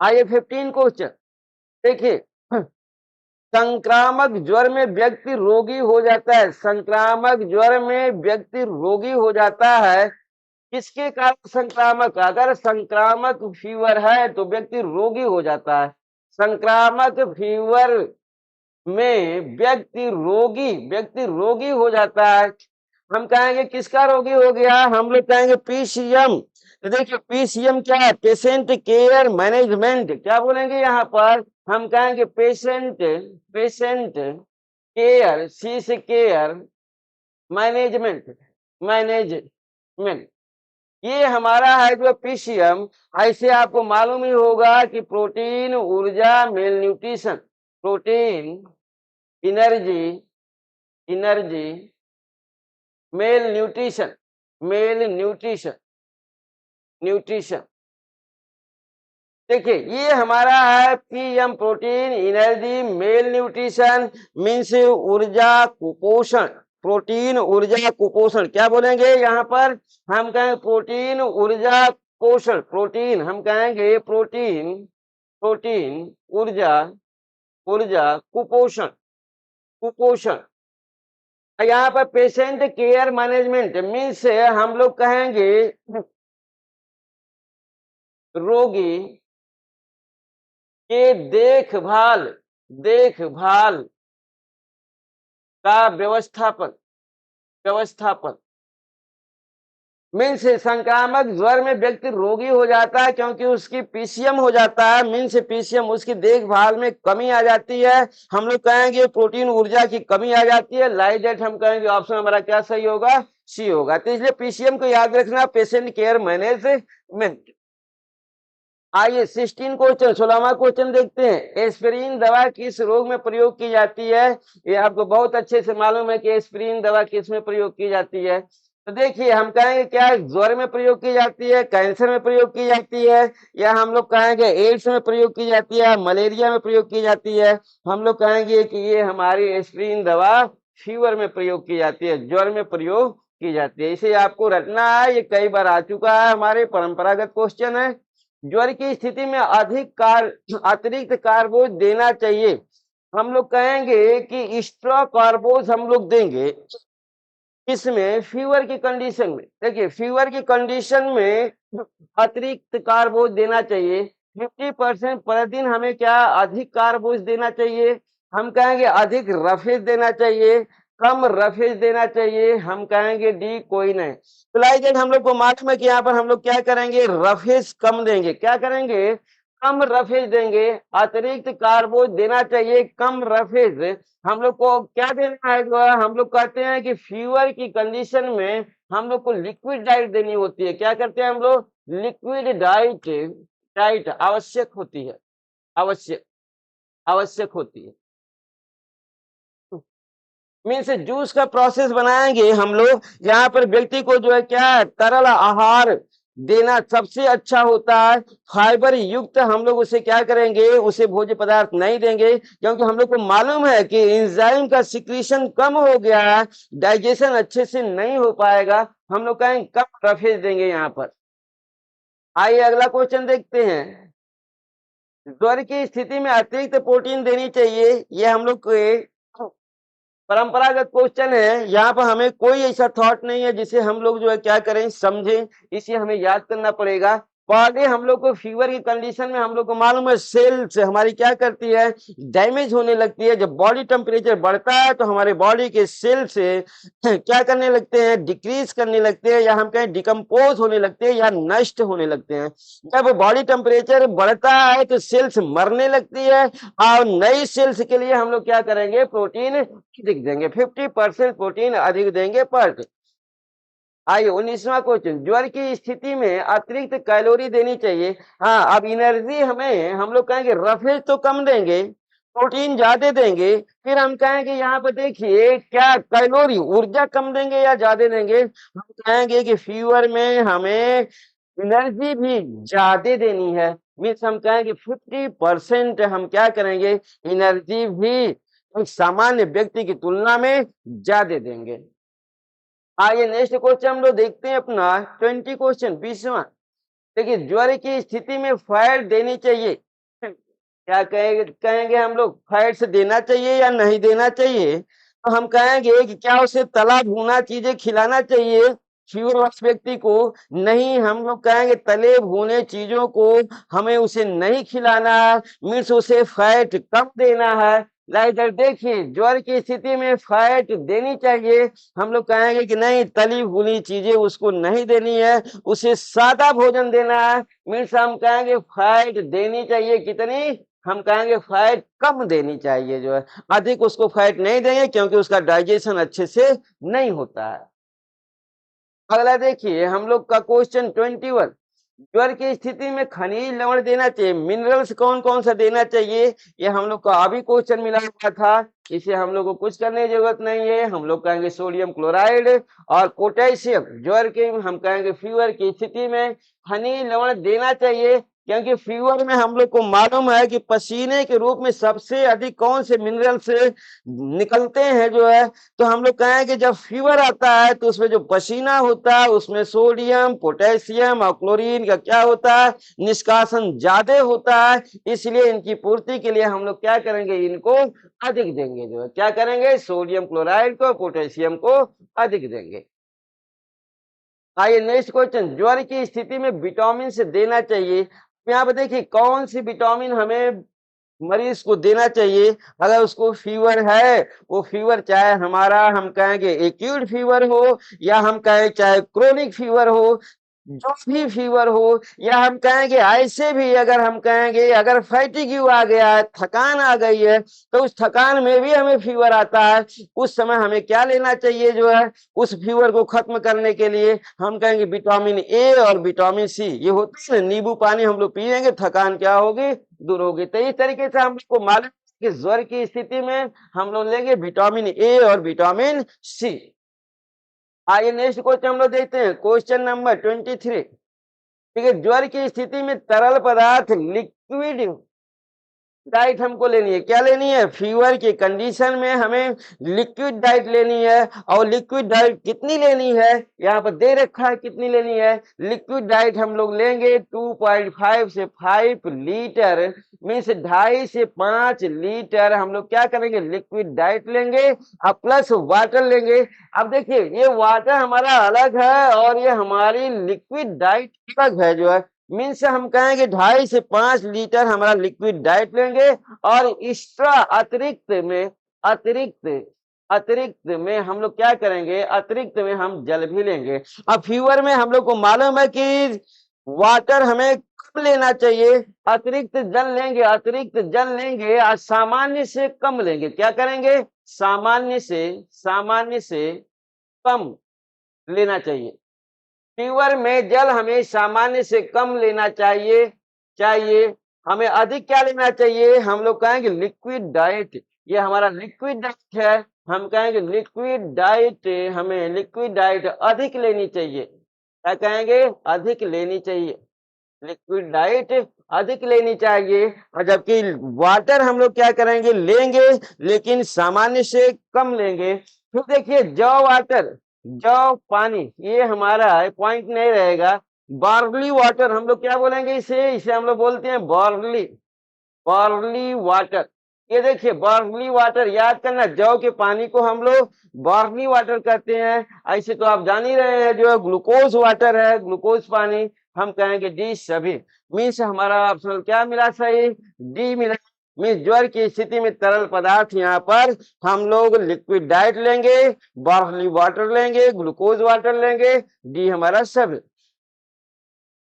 आइए 15 क्वेश्चन देखिए, संक्रामक ज्वर में व्यक्ति रोगी हो जाता है। संक्रामक ज्वर में व्यक्ति रोगी हो जाता है किसके कारण? संक्रामक, अगर संक्रामक फीवर है तो व्यक्ति रोगी हो जाता है। संक्रामक फीवर में व्यक्ति रोगी हो जाता है। हम कहेंगे किसका रोगी हो गया? हम लोग कहेंगे पीसीएम। तो देखिए पीसीएम क्या है? Patient care management. क्या बोलेंगे यहाँ पर? हम कहेंगे पेशेंट केयर, सी से केयर, मैनेजमेंट, ये हमारा है जो पीसीएम। ऐसे आपको मालूम ही होगा कि प्रोटीन, ऊर्जा, mail nutrition, protein, energy, mail nutrition. देखिए ये हमारा है PM, protein, energy, mail nutrition, means ऊर्जा, कुपोषण। प्रोटीन, ऊर्जा, कुपोषण। क्या बोलेंगे यहाँ पर? हम कहेंगे प्रोटीन, ऊर्जा, पोषण। प्रोटीन हम कहेंगे प्रोटीन, ऊर्जा, कुपोषण। यहाँ पर पेशेंट केयर मैनेजमेंट मीन्स हम लोग कहेंगे रोगी के देखभाल का व्यवस्थापन। मीन्स संक्रामक ज्वर में व्यक्ति रोगी हो जाता है क्योंकि उसकी पीसीएम हो जाता है, मीन्स पीसीएम, उसकी देखभाल में कमी आ जाती है। हम लोग कहेंगे प्रोटीन, ऊर्जा की कमी आ जाती है। लाइक दैट हम कहेंगे ऑप्शन हमारा क्या सही होगा? सी होगा। तो इसलिए पीसीएम को याद रखना, पेशेंट केयर मैनेजमेंट। आइए 16वां क्वेश्चन देखते हैं। एस्पिरिन दवा किस रोग में प्रयोग की जाती है? ये आपको बहुत अच्छे से मालूम है कि एस्पिरिन दवा किस में प्रयोग की जाती है। तो देखिए हम कहेंगे क्या ज्वर में प्रयोग की जाती है, कैंसर में प्रयोग की जाती है, या हम लोग कहेंगे एड्स में प्रयोग की जाती है, मलेरिया में प्रयोग की जाती है। हम लोग कहेंगे कि ये हमारी एस्पिरिन दवा फीवर में प्रयोग की जाती है, ज्वर में प्रयोग की जाती है। इसे आपको रटना है, ये कई बार आ चुका है, हमारे परंपरागत क्वेश्चन है। ज्वर की स्थिति में अतिरिक्त कार्बोज देना चाहिए। हम लोग कहेंगे कि एक्स्ट्रा कार्बोज हम लोग देंगे। इसमें फीवर की कंडीशन में देखिए, फीवर की कंडीशन में अतिरिक्त कार्बोज देना चाहिए 50% प्रतिदिन। हमें क्या अधिक कार्बोज देना चाहिए, हम कहेंगे अधिक रफेज देना चाहिए, कम रफेज देना चाहिए, हम कहेंगे डी कोई नहीं। तो लाइक हम लोग को मालूम है कि यहाँ पर हम लोग क्या करेंगे, रफेज कम देंगे। क्या करेंगे, कम रफेज देंगे। अतिरिक्त कार्बोज देना चाहिए, कम रफेज। हम लोग को क्या देना है, जो है हम लोग कहते हैं कि फीवर की कंडीशन में हम लोग को लिक्विड डाइट देनी होती है। क्या करते हैं हम लोग, लिक्विड डाइट डाइट आवश्यक होती है, आवश्यक आवश्यक होती है। मीन्स जूस का प्रोसेस बनाएंगे हम लोग। यहाँ पर व्यक्ति को जो है क्या, तरल आहार देना सबसे अच्छा होता है। फाइबर युक्त हम लोग उसे क्या करेंगे, उसे भोज्य पदार्थ नहीं देंगे, क्योंकि हम लोग को मालूम है कि एंजाइम का सिक्रीशन कम हो गया है, डाइजेशन अच्छे से नहीं हो पाएगा। हम लोग कहेंगे कम रफेज देंगे यहाँ पर। आइए अगला क्वेश्चन देखते हैं। ज्वर की स्थिति में अतिरिक्त प्रोटीन देनी चाहिए। ये हम लोग को परंपरागत क्वेश्चन है। यहाँ पर हमें कोई ऐसा थॉट नहीं है जिसे हम लोग जो है क्या करें, समझें। इसे हमें याद करना पड़ेगा। पहले हम लोग को फीवर की कंडीशन में हम लोग को मालूम है सेल्स हमारी क्या करती है, डैमेज होने लगती है। जब बॉडी टेम्परेचर बढ़ता है तो हमारे बॉडी के सेल से क्या करने लगते हैं, डिक्रीज करने लगते हैं, या हम कहें डिकम्पोज होने लगते हैं, या नष्ट होने लगते हैं। जब बॉडी टेम्परेचर बढ़ता है तो सेल्स मरने लगती है, और नई सेल्स के लिए हम लोग क्या करेंगे, प्रोटीन अधिक देंगे, 50% प्रोटीन अधिक देंगे पर डे। आइए 19वां क्वेश्चन, ज्वर की स्थिति में अतिरिक्त कैलोरी देनी चाहिए। हाँ, अब एनर्जी हमें हम लोग कहेंगे रफेज तो कम देंगे, प्रोटीन ज्यादा देंगे। फिर हम कहेंगे यहाँ पर देखिए क्या कैलोरी, ऊर्जा कम देंगे या ज्यादा देंगे। हम कहेंगे कि फीवर में हमें एनर्जी भी ज्यादा देनी है। मीन्स हम कहेंगे 50% हम क्या करेंगे, एनर्जी भी एक सामान्य व्यक्ति की तुलना में ज्यादा देंगे। आइए नेक्स्ट क्वेश्चन हम लोग देखते हैं अपना 20 क्वेश्चन 20वां। देखिए ज्वर की स्थिति में फैट देनी चाहिए। क्या कहेंगे हम लोग, फैट्स देना चाहिए या नहीं देना चाहिए। तो हम कहेंगे कि क्या उसे तला भुना चीजें खिलाना चाहिए फीवर व्यक्ति को। नहीं, हम लोग कहेंगे तले भुने चीजों को हमें उसे नहीं खिलाना है। मीन्स उसे फैट कम देना है। लाइक देखिए ज्वर की स्थिति में फैट देनी चाहिए। हम लोग कहेंगे कि नहीं, तली भुनी चीजें उसको नहीं देनी है, उसे सादा भोजन देना है। मीन्स हम कहेंगे फैट देनी चाहिए कितनी, हम कहेंगे फैट कम देनी चाहिए, जो है अधिक उसको फैट नहीं देंगे, क्योंकि उसका डाइजेशन अच्छे से नहीं होता है। अगला देखिए हम लोग का क्वेश्चन 21, ज्वर की स्थिति में खनिज लवण देना चाहिए। मिनरल्स कौन कौन सा देना चाहिए, ये हम लोग को अभी क्वेश्चन मिला हुआ था। इसे हम लोग को कुछ करने की जरूरत नहीं है। हम लोग कहेंगे सोडियम क्लोराइड और पोटेशियम। ज्वर के हम कहेंगे फीवर की स्थिति में खनिज लवण देना चाहिए, क्योंकि फीवर में हम लोग को मालूम है कि पसीने के रूप में सबसे अधिक कौन से मिनरल से निकलते हैं, जो है। तो हम लोग कहेंगे जब फीवर आता है तो उसमें जो पसीना होता है उसमें सोडियम, पोटेशियम और क्लोरीन का क्या होता है, निष्कासन ज्यादा होता है। इसलिए इनकी पूर्ति के लिए हम लोग क्या करेंगे, इनको अधिक देंगे, जो है क्या करेंगे, सोडियम क्लोराइड को, पोटेशियम को अधिक देंगे। आइए नेक्स्ट क्वेश्चन, ज्वर की स्थिति में विटामिन से देना चाहिए। यहाँ पर देखिए कौन सी विटामिन हमें मरीज को देना चाहिए। अगर उसको फीवर है, वो फीवर चाहे हमारा हम कहेंगे एक्यूट फीवर हो, या हम कहें चाहे क्रोनिक फीवर हो, जो भी फीवर हो, या हम कहेंगे ऐसे भी अगर हम कहेंगे अगर फैटिग्यू आ गया है, थकान आ गई है, तो उस थकान में भी हमें फीवर आता है, उस समय हमें क्या लेना चाहिए, जो है उस फीवर को खत्म करने के लिए हम कहेंगे विटामिन ए और विटामिन सी। ये होता है नींबू पानी हम लोग पिएंगे, थकान क्या होगी, दूर होगी। तो इस तरीके से हम लोग को मालूम कि ज्वर की स्थिति में हम लोग लेंगे विटामिन ए और विटामिन सी। आइए नेक्स्ट क्वेश्चन हम लोग देखते हैं, क्वेश्चन नंबर 23। ठीक है, ज्वर की स्थिति में तरल पदार्थ लिक्विड डाइट हमको लेनी है। क्या लेनी है, फीवर की कंडीशन में हमें लिक्विड डाइट लेनी है। और लिक्विड डाइट कितनी लेनी है, यहाँ पर दे रखा है कितनी लेनी है। लिक्विड डाइट हम लोग लेंगे 2.5 से 5 लीटर मीन्स 2.5 से 5 लीटर हम लोग क्या करेंगे, लिक्विड डाइट लेंगे और प्लस वाटर लेंगे। अब देखिए ये वाटर हमारा अलग है और ये हमारी लिक्विड डाइट अलग है जो है, मीन्स हम कहेंगे 2.5 से 5 लीटर हमारा लिक्विड डाइट लेंगे और एक्स्ट्रा अतिरिक्त में हम लोग क्या करेंगे, अतिरिक्त में हम जल भी लेंगे। अब फीवर में हम लोग को मालूम है कि वाटर हमें कम लेना चाहिए, अतिरिक्त जल लेंगे और सामान्य से कम लेंगे। क्या करेंगे, सामान्य से कम लेना चाहिए। फीवर में जल हमें सामान्य से कम लेना चाहिए। हमें अधिक क्या लेना चाहिए, हम लोग कहेंगे लिक्विड डाइट। ये हमारा लिक्विड डाइट है, हम कहेंगे हमें लिक्विड डाइट अधिक लेनी चाहिए। क्या कहेंगे, अधिक लेनी चाहिए, लिक्विड डाइट अधिक लेनी चाहिए। और जबकि वाटर हम लोग क्या करेंगे, लेंगे लेकिन सामान्य से कम लेंगे। फिर देखिए जौ पानी, ये हमारा पॉइंट नहीं रहेगा। बार्ली वाटर हम लोग क्या बोलेंगे, इसे हम लोग बोलते हैं बार्ली वाटर। ये देखिए बार्ली वाटर, याद करना, जौ के पानी को हम लोग बार्ली वाटर कहते हैं। ऐसे तो आप जान ही रहे हैं जो ग्लूकोज वाटर है, ग्लूकोज पानी, हम कहेंगे डी सभी। मीन्स हमारा ऑप्शनल क्या मिला, सही डी मिला। मीन्स ज्वर की स्थिति में तरल पदार्थ यहाँ पर हम लोग लिक्विड डाइट लेंगे, बार्ली वाटर लेंगे, ग्लूकोज वाटर लेंगे, डी हमारा सभी।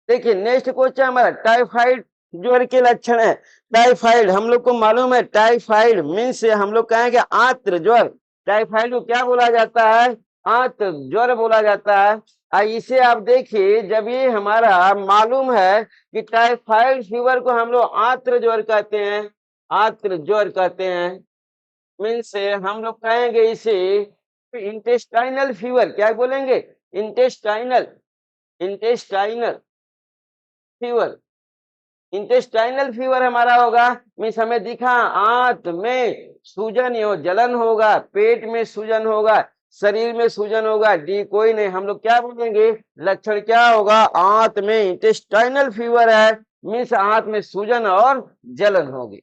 देखिए नेक्स्ट क्वेश्चन हमारा टाइफाइड ज्वर के लक्षण है। टाइफाइड हम लोग को मालूम है, टाइफाइड मीन्स हम लोग कहेंगे आंत्र ज्वर। टाइफाइड को क्या बोला जाता है, आंत्र ज्वर बोला जाता है। इसे आप देखिए, जब ये हमारा मालूम है कि टाइफाइड फीवर को हम लोग आंत्र ज्वर कहते हैं, मीन्स हम लोग कहेंगे इसे इंटेस्टाइनल फीवर। क्या बोलेंगे, इंटेस्टाइनल फीवर हमारा होगा। मीन्स हमें दिखा आंत में सूजन या जलन होगा, पेट में सूजन होगा, शरीर में सूजन होगा, डी कोई नहीं। हम लोग क्या बोलेंगे, लक्षण क्या होगा, आंत में इंटेस्टाइनल फीवर है, मीन्स आंत में सूजन और जलन होगी।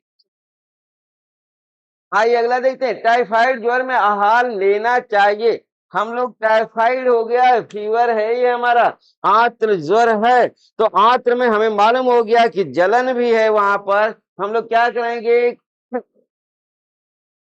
आइए अगला देखते हैं, टाइफाइड ज्वर में आहार लेना चाहिए। हम लोग टाइफाइड हो गया, फीवर है ये हमारा, आंत्र ज्वर है, तो आंत्र में हमें मालूम हो गया कि जलन भी है वहां पर। हम लोग क्या करेंगे,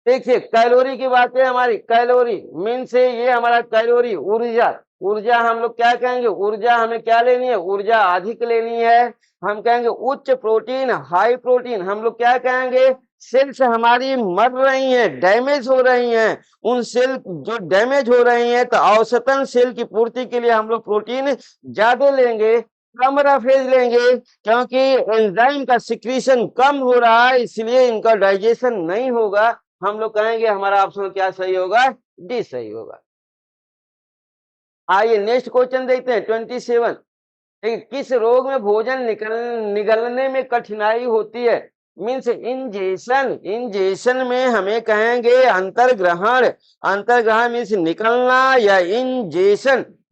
देखिए कैलोरी की बात है हमारी, कैलोरी मीन से ये हमारा कैलोरी ऊर्जा हम लोग क्या कहेंगे, ऊर्जा हमें क्या लेनी है, ऊर्जा अधिक लेनी है। हम कहेंगे उच्च प्रोटीन, हाई प्रोटीन। हम लोग क्या कहेंगे, सेल्स हमारी मर रही हैं, डैमेज हो रही हैं, उन सेल जो डैमेज हो रही हैं, तो औसतन सेल की पूर्ति के लिए हम लोग प्रोटीन ज्यादा लेंगे, कम रफेज लेंगे, क्योंकि एंजाइम का सिक्रीशन कम हो रहा है, इसलिए इनका डाइजेशन नहीं होगा। हम लोग कहेंगे हमारा ऑप्शन क्या सही होगा, डी सही होगा। आइए नेक्स्ट क्वेश्चन देखते हैं 27। किस रोग में भोजन निगलने में कठिनाई होती है, मीन्स इंजेशन में हमें कहेंगे अंतर्ग्रहण मीन्स निकलना, या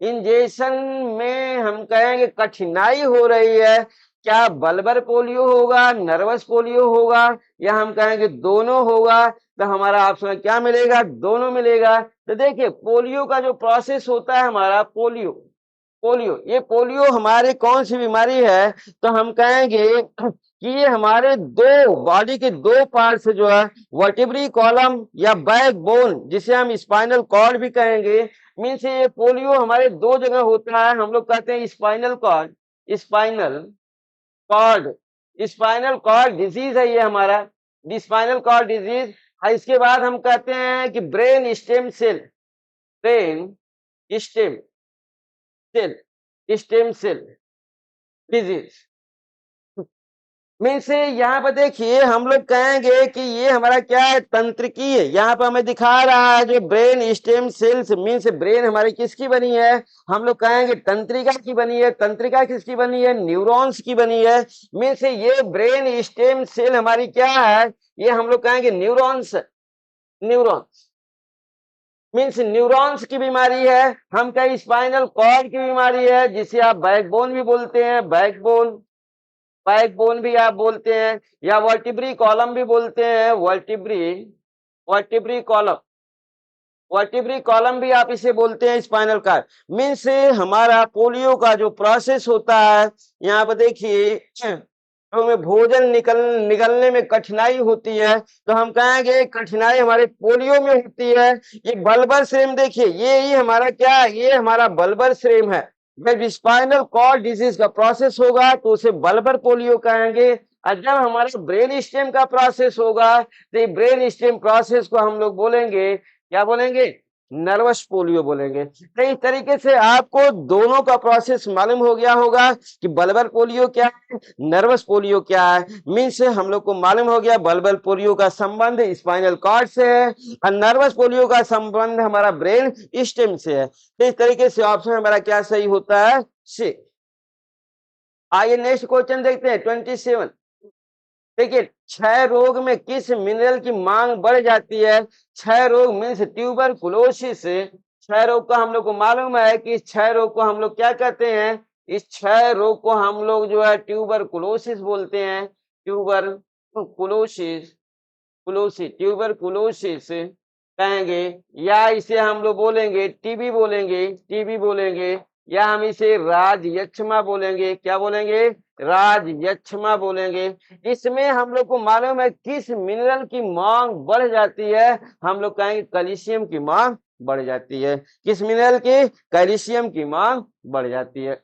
इंजेशन में हम कहेंगे कठिनाई हो रही है। क्या बल्बर पोलियो होगा, नर्वस पोलियो होगा, या हम कहेंगे दोनों होगा। तो हमारा ऑप्शन क्या मिलेगा, दोनों मिलेगा। तो देखिए पोलियो का जो प्रोसेस होता है हमारा, पोलियो हमारी कौन सी बीमारी है, तो हम कहेंगे कि ये हमारे बॉडी के दो पार्ट से जो है, वर्टिब्री कॉलम या बैकबोन, जिसे हम स्पाइनल कॉर्ड भी कहेंगे, मीन्स ये पोलियो हमारे दो जगह होता है। हम लोग कहते हैं स्पाइनल कॉर्ड डिजीज है ये हमारा, स्पाइनल कॉर्ड डिजीज। इसके बाद हम कहते हैं कि brain stem cell disease. Means यहाँ पर देखिए हम लोग कहेंगे कि ये हमारा क्या है, तंत्रिकी है। यहाँ पर हमें दिखा रहा है जो brain stem cells, means brain हमारी किसकी बनी है, हम लोग कहेंगे तंत्रिका की बनी है। तंत्रिका किसकी बनी है, न्यूरॉन्स की बनी है। मीन्स ये ब्रेन स्टेम सेल हमारी क्या है, ये हम लोग कहेंगे न्यूरॉन्स मीन्स न्यूरॉन्स की बीमारी है। हम कहें स्पाइनल कॉर्ड की बीमारी है, जिसे आप बैकबोन भी बोलते हैं, बैकबोन। बैकबोन भी आप बोलते हैं या वर्टिब्री कॉलम भी बोलते हैं, vertebrae vertebrae column, vertebrae column भी आप इसे बोलते हैं। स्पाइनल कार्ड मीन्स हमारा पोलियो का जो प्रोसेस होता है, यहाँ पर देखिए तो में भोजन निकलने में कठिनाई होती है, तो हम कहेंगे कठिनाई हमारे पोलियो में होती है। ये बल्बर श्रेम देखिए, ये ही हमारा क्या है, ये हमारा बल्बर श्रेम है। जब स्पाइनल कॉर्ड डिजीज का प्रोसेस होगा तो उसे बल्बर पोलियो कहेंगे, और जब हमारा ब्रेन स्टेम का प्रोसेस होगा तो ब्रेन स्टेम प्रोसेस को हम लोग बोलेंगे, क्या बोलेंगे, नर्वस पोलियो बोलेंगे। तो इस तरीके से आपको दोनों का प्रोसेस मालूम हो गया होगा कि बल्बर पोलियो क्या है, नर्वस पोलियो क्या है। मीन्स हम लोग को मालूम हो गया बल्बर पोलियो का संबंध स्पाइनल कॉर्ड से है और नर्वस पोलियो का संबंध हमारा ब्रेन स्टेम से है। तो इस तरीके से ऑप्शन हमारा क्या सही होता है, सी। आइए नेक्स्ट क्वेश्चन देखते हैं 27। देखिए क्षय रोग में किस मिनरल की मांग बढ़ जाती है। क्षय रोग मीन्स ट्यूबरकुलोसिस। क्षय रोग का हम लोग को मालूम है कि क्षय रोग को हम लोग क्या कहते हैं, इस क्षय रोग को हम लोग जो है ट्यूबरकुलोसिस बोलते हैं। ट्यूबरकुलोसिस ट्यूबरकुलोसिस कहेंगे, या इसे हम लोग बोलेंगे टीबी बोलेंगे, टीबी बोलेंगे, या हम इसे राजयक्षमा बोलेंगे। क्या बोलेंगे, राजयक्षमा बोलेंगे। इसमें हम लोग को मालूम है किस मिनरल की मांग बढ़ जाती है, हम लोग कहेंगे कैल्शियम की मांग बढ़ जाती है। किस मिनरल की, कैल्शियम की मांग बढ़ जाती है।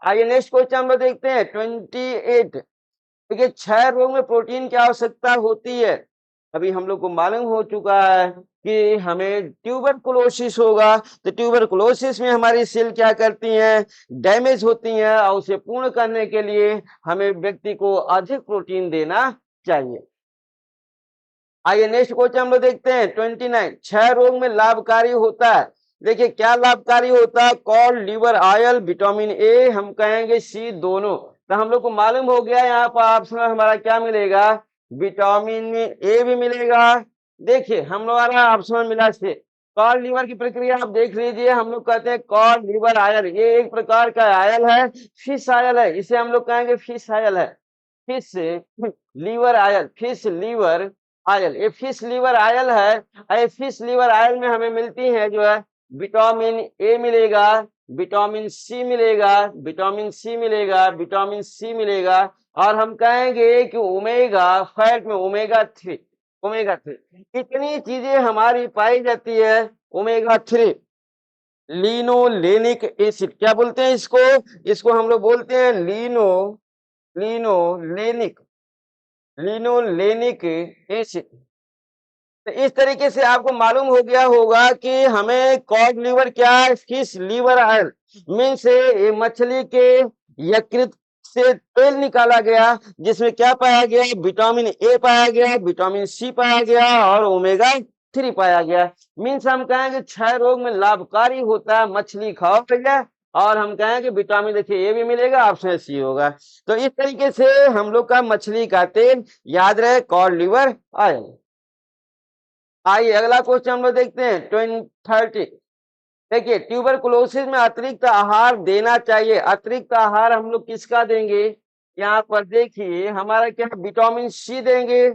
आइए नेक्स्ट क्वेश्चन हम लोग देखते हैं 28। देखिए क्षय रोग में प्रोटीन की आवश्यकता होती है। अभी हम लोग को मालूम हो चुका है कि हमें ट्यूबरकुलोसिस होगा, तो ट्यूबरकुलोसिस में हमारी सेल क्या करती हैं, डैमेज होती हैं, और उसे पूर्ण करने के लिए हमें व्यक्ति को अधिक प्रोटीन देना चाहिए। आइए नेक्स्ट क्वेश्चन हम लोग देखते हैं 29। क्षय रोग में लाभकारी होता है। देखिए क्या लाभकारी होता है, cod liver oil, vitamin A, हम कहेंगे सी दोनों। तो हम लोग को मालूम हो गया यहाँ पर ऑप्शन हमारा क्या मिलेगा, विटामिन ए भी मिलेगा। देखिए हम लोग ऑप्शन मिला से कॉड लिवर की प्रक्रिया आप देख लीजिए। हम लोग कहते हैं कॉड लिवर आयल, ये एक प्रकार का आयल है, फिश आयल है, इसे हम लोग कहेंगे फिश आयल है। Fish liver oil, fish liver oil, ये फिश लीवर आयल है। ये फिश लीवर आयल में हमें मिलती है जो है विटामिन ए मिलेगा, विटामिन सी मिलेगा, विटामिन सी मिलेगा, विटामिन सी मिलेगा, और हम कहेंगे कि ओमेगा फैट में ओमेगा 3, ओमेगा 3 इतनी चीजें हमारी पाई जाती है। ओमेगा 3 लिनोलेनिक एसिड, क्या बोलते हैं इसको, इसको हम लोग बोलते हैं लिनोलेनिक लिनोलेनिक एसिड। तो इस तरीके से आपको मालूम हो गया होगा कि हमें कॉड लिवर क्या है, फिश लीवर आयल मीन्स ये मछली के यकृत से तेल निकाला गया, जिसमें क्या पाया गया, विटामिन ए पाया गया, विटामिन सी पाया गया और ओमेगा 3 पाया गया। मीन्स हम कहेंगे क्षय रोग में लाभकारी होता है, मछली खाओ भैया, और हम कहेंगे विटामिन देखिए ए भी मिलेगा, ऑप्शन सी होगा। तो इस तरीके से हम लोग का मछली का तेल याद रहे, कॉड लिवर आयल। आइए अगला क्वेश्चन हम लोग देखते हैं 30। देखिए ट्यूबरकुलोसिस में अतिरिक्त आहार देना चाहिए। अतिरिक्त आहार हम लोग किसका देंगे, यहाँ पर देखिए हमारा क्या, विटामिन सी देंगे,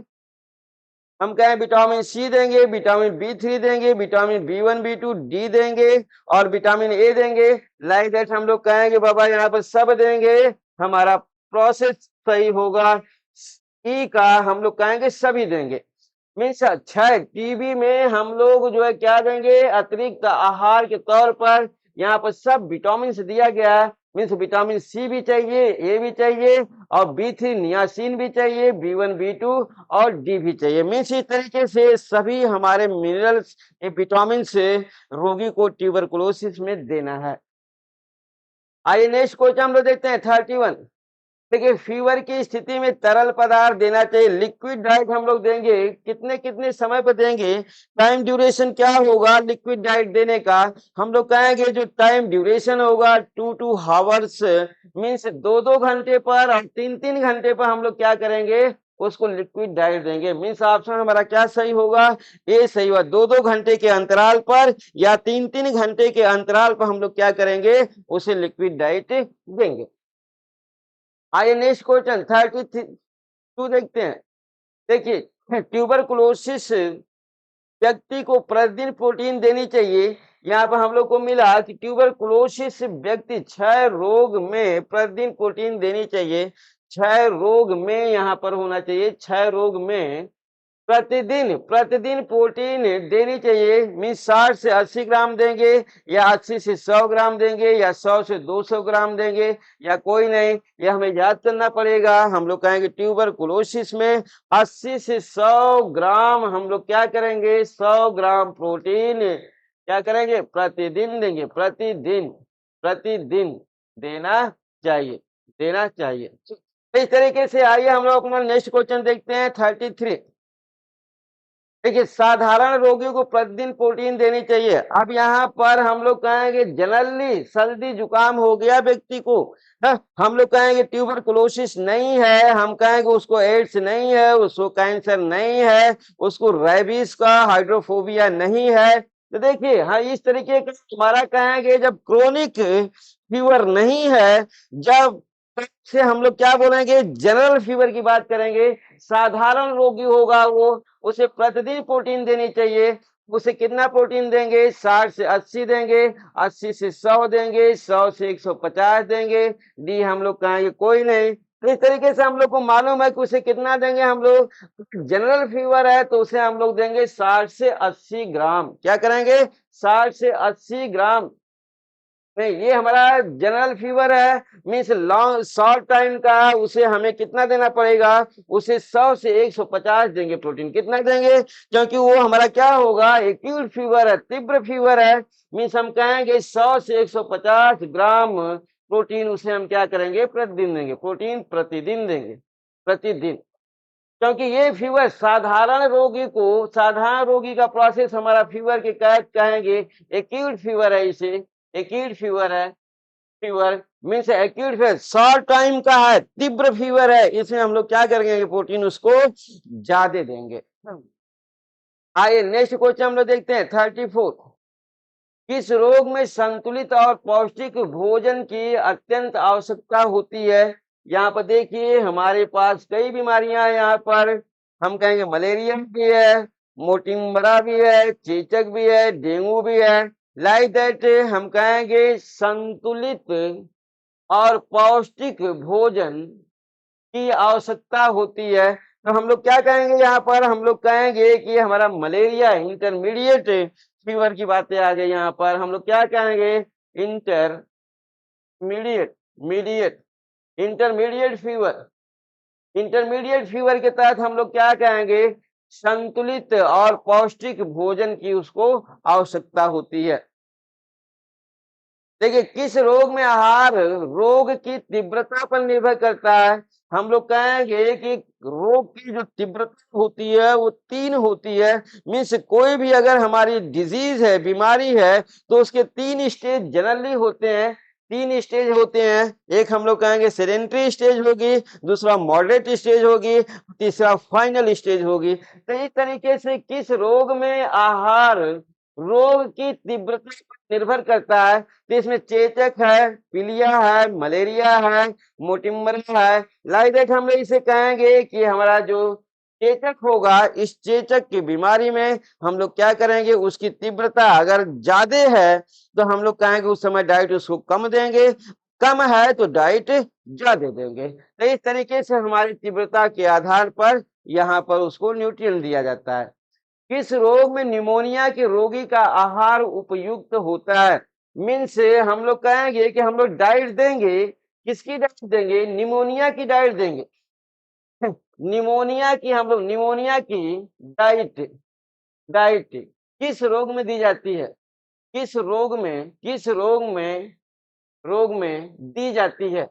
हम कहें विटामिन सी देंगे, विटामिन B3 देंगे, विटामिन B1 B2 डी देंगे और विटामिन ए देंगे। लाइक दैट हम लोग कहेंगे बाबा यहाँ पर सब देंगे, हमारा प्रोसेस सही होगा। ई का हम लोग कहेंगे सभी देंगे। मीन्स क्षय टीबी में हम लोग जो है क्या देंगे, अतिरिक्त आहार के तौर पर यहाँ पर सब विटामिन से दिया गया है। मीन्स विटामिन सी भी चाहिए, ए भी चाहिए और B3 नियासिन भी चाहिए, B1 B2 और डी भी चाहिए। मीन्स इस तरीके से सभी हमारे मिनरल्स विटामिन से रोगी को ट्यूबरकुलोसिस में देना है। आइए नेक्स्ट क्वेश्चन हम लोग देखते हैं 31। देखिए फीवर की स्थिति में तरल पदार्थ देना चाहिए। लिक्विड डाइट हम लोग देंगे, कितने कितने समय पर देंगे, टाइम ड्यूरेशन क्या होगा लिक्विड डाइट देने का, हम लोग कहेंगे जो टाइम ड्यूरेशन होगा 2 आवर्स, मीन्स 2 घंटे पर और 3 घंटे पर हम लोग क्या करेंगे, उसको लिक्विड डाइट देंगे। मीन्स ऑप्शन हमारा क्या सही होगा, ए सही होगा। 2 घंटे के अंतराल पर या 3 घंटे के अंतराल पर हम लोग क्या करेंगे, उसे लिक्विड डाइट देंगे। आइए नेक्स्ट क्वेश्चन 32 देखते हैं। देखिए ट्यूबरकुलोसिस व्यक्ति को प्रतिदिन प्रोटीन देनी चाहिए। यहाँ पर हम लोग को मिला कि ट्यूबरकुलोसिस व्यक्ति 6 रोग में प्रतिदिन प्रोटीन देनी चाहिए। 6 रोग में यहाँ पर होना चाहिए, 6 रोग में प्रतिदिन प्रतिदिन प्रोटीन देनी चाहिए। मीन्स 60 से 80 ग्राम देंगे, या 80 से 100 ग्राम देंगे, या 100 से 200 ग्राम देंगे, या कोई नहीं, ये हमें याद करना पड़ेगा। हम लोग कहेंगे ट्यूबरकुलोसिस में 80 से 100 ग्राम हम लोग क्या करेंगे, 100 ग्राम प्रोटीन क्या करेंगे, प्रतिदिन देंगे। प्रतिदिन प्रतिदिन देना चाहिए, देना चाहिए। इस तरीके से आइए हम लोग अपना नेक्स्ट क्वेश्चन देखते हैं 33। देखिए साधारण रोगियों को प्रतिदिन प्रोटीन देनी चाहिए। अब यहाँ पर हम लोग कहेंगे जनरली सर्दी जुकाम हो गया व्यक्ति को, हम लोग कहेंगे ट्यूबरकुलोसिस नहीं है, हम कहेंगे उसको एड्स नहीं है, उसको कैंसर नहीं है, उसको रेबीज का हाइड्रोफोबिया नहीं है। तो देखिए हाँ इस तरीके का हमारा कहेंगे जब क्रोनिक फीवर नहीं है, जब से हम लोग क्या बोलेंगे, जनरल फीवर की बात करेंगे। साधारण रोगी होगा वो, उसे प्रतिदिन प्रोटीन देनी चाहिए। उसे कितना प्रोटीन देंगे, 60 से 80 देंगे, 80 से 100 देंगे, 100 से 150 देंगे। डी हम लोग कहेंगे कोई नहीं। तो इस तरीके से हम लोग को मालूम है कि उसे कितना देंगे हम लोग। जनरल फीवर है तो उसे हम लोग देंगे 60 से 80 ग्राम। क्या करेंगे, 60 से 80 ग्राम। नहीं ये हमारा जनरल फीवर है, मीन्स लॉन्ग शॉर्ट टाइम का, उसे हमें कितना देना पड़ेगा, उसे 100 से 150 देंगे प्रोटीन। कितना देंगे, क्योंकि वो हमारा क्या होगा, एक्यूट फीवर है, तीव्र फीवर है। मीन्स हम कहेंगे 100 से 150 ग्राम प्रोटीन उसे हम क्या करेंगे, प्रतिदिन देंगे। प्रोटीन प्रतिदिन देंगे, प्रतिदिन। क्योंकि ये फीवर साधारण रोगी को, साधारण रोगी का प्रोसेस हमारा फीवर के कहेंगे एक्यूट फीवर है। इसे एक्यूट फीवर है, fever means acute fever short time का है, तीव्र फीवर है, इसमें हम लोग क्या करेंगे, प्रोटीन उसको ज्यादा देंगे। आइए नेक्स्ट क्वेश्चन हम लोग देखते हैं 34। किस रोग में संतुलित और पौष्टिक भोजन की अत्यंत आवश्यकता होती है। यहाँ पर देखिए हमारे पास कई बीमारियां हैं। यहाँ पर हम कहेंगे मलेरिया भी है, मोटिमरा भी है, चेचक भी है, डेंगू भी है। लाइक दैट हम कहेंगे संतुलित और पौष्टिक भोजन की आवश्यकता होती है। तो हम लोग क्या कहेंगे, यहाँ पर हम लोग कहेंगे कि हमारा मलेरिया इंटरमीडिएट फीवर की बातें आ गई। यहाँ पर हम लोग क्या कहेंगे, intermediate mediate intermediate fever. Intermediate fever के तहत हम लोग क्या कहेंगे, संतुलित और पौष्टिक भोजन की उसको आवश्यकता होती है। देखिए किस रोग में आहार रोग की तीव्रता पर निर्भर करता है। हम लोग कहेंगे कि रोग की जो तीव्रता होती है वो 3 होती है। मीन्स कोई भी अगर हमारी डिजीज है, बीमारी है, तो उसके 3 स्टेज जनरली होते हैं। 3 स्टेज होते हैं। एक हम लोग कहेंगे सेडेंटरी स्टेज होगी, दूसरा मॉडरेट स्टेज होगी, तीसरा फाइनल स्टेज होगी। तो इस तरीके से किस रोग में आहार रोग की तीव्रता पर निर्भर करता है। तो इसमें चेचक है, पीलिया है, मलेरिया है, मोटिमरा है। लाइक दैट हम लोग इसे कहेंगे कि हमारा जो चेचक होगा, इस चेचक की बीमारी में हम लोग क्या करेंगे, उसकी तीव्रता अगर ज्यादा है तो हम लोग कहेंगे उस समय डाइट उसको कम देंगे, कम है तो डाइट ज्यादा देंगे। तो इस तरीके से हमारी तीव्रता के आधार पर यहाँ पर उसको न्यूट्रिएंट दिया जाता है। किस रोग में निमोनिया के रोगी का आहार उपयुक्त होता है। मीन्स हम लोग कहेंगे कि हम लोग डाइट देंगे, किसकी डाइट देंगे, निमोनिया की डाइट देंगे। निमोनिया की हम लोग निमोनिया की डाइट डाइट किस रोग में दी जाती है, किस रोग में, किस रोग में दी जाती है,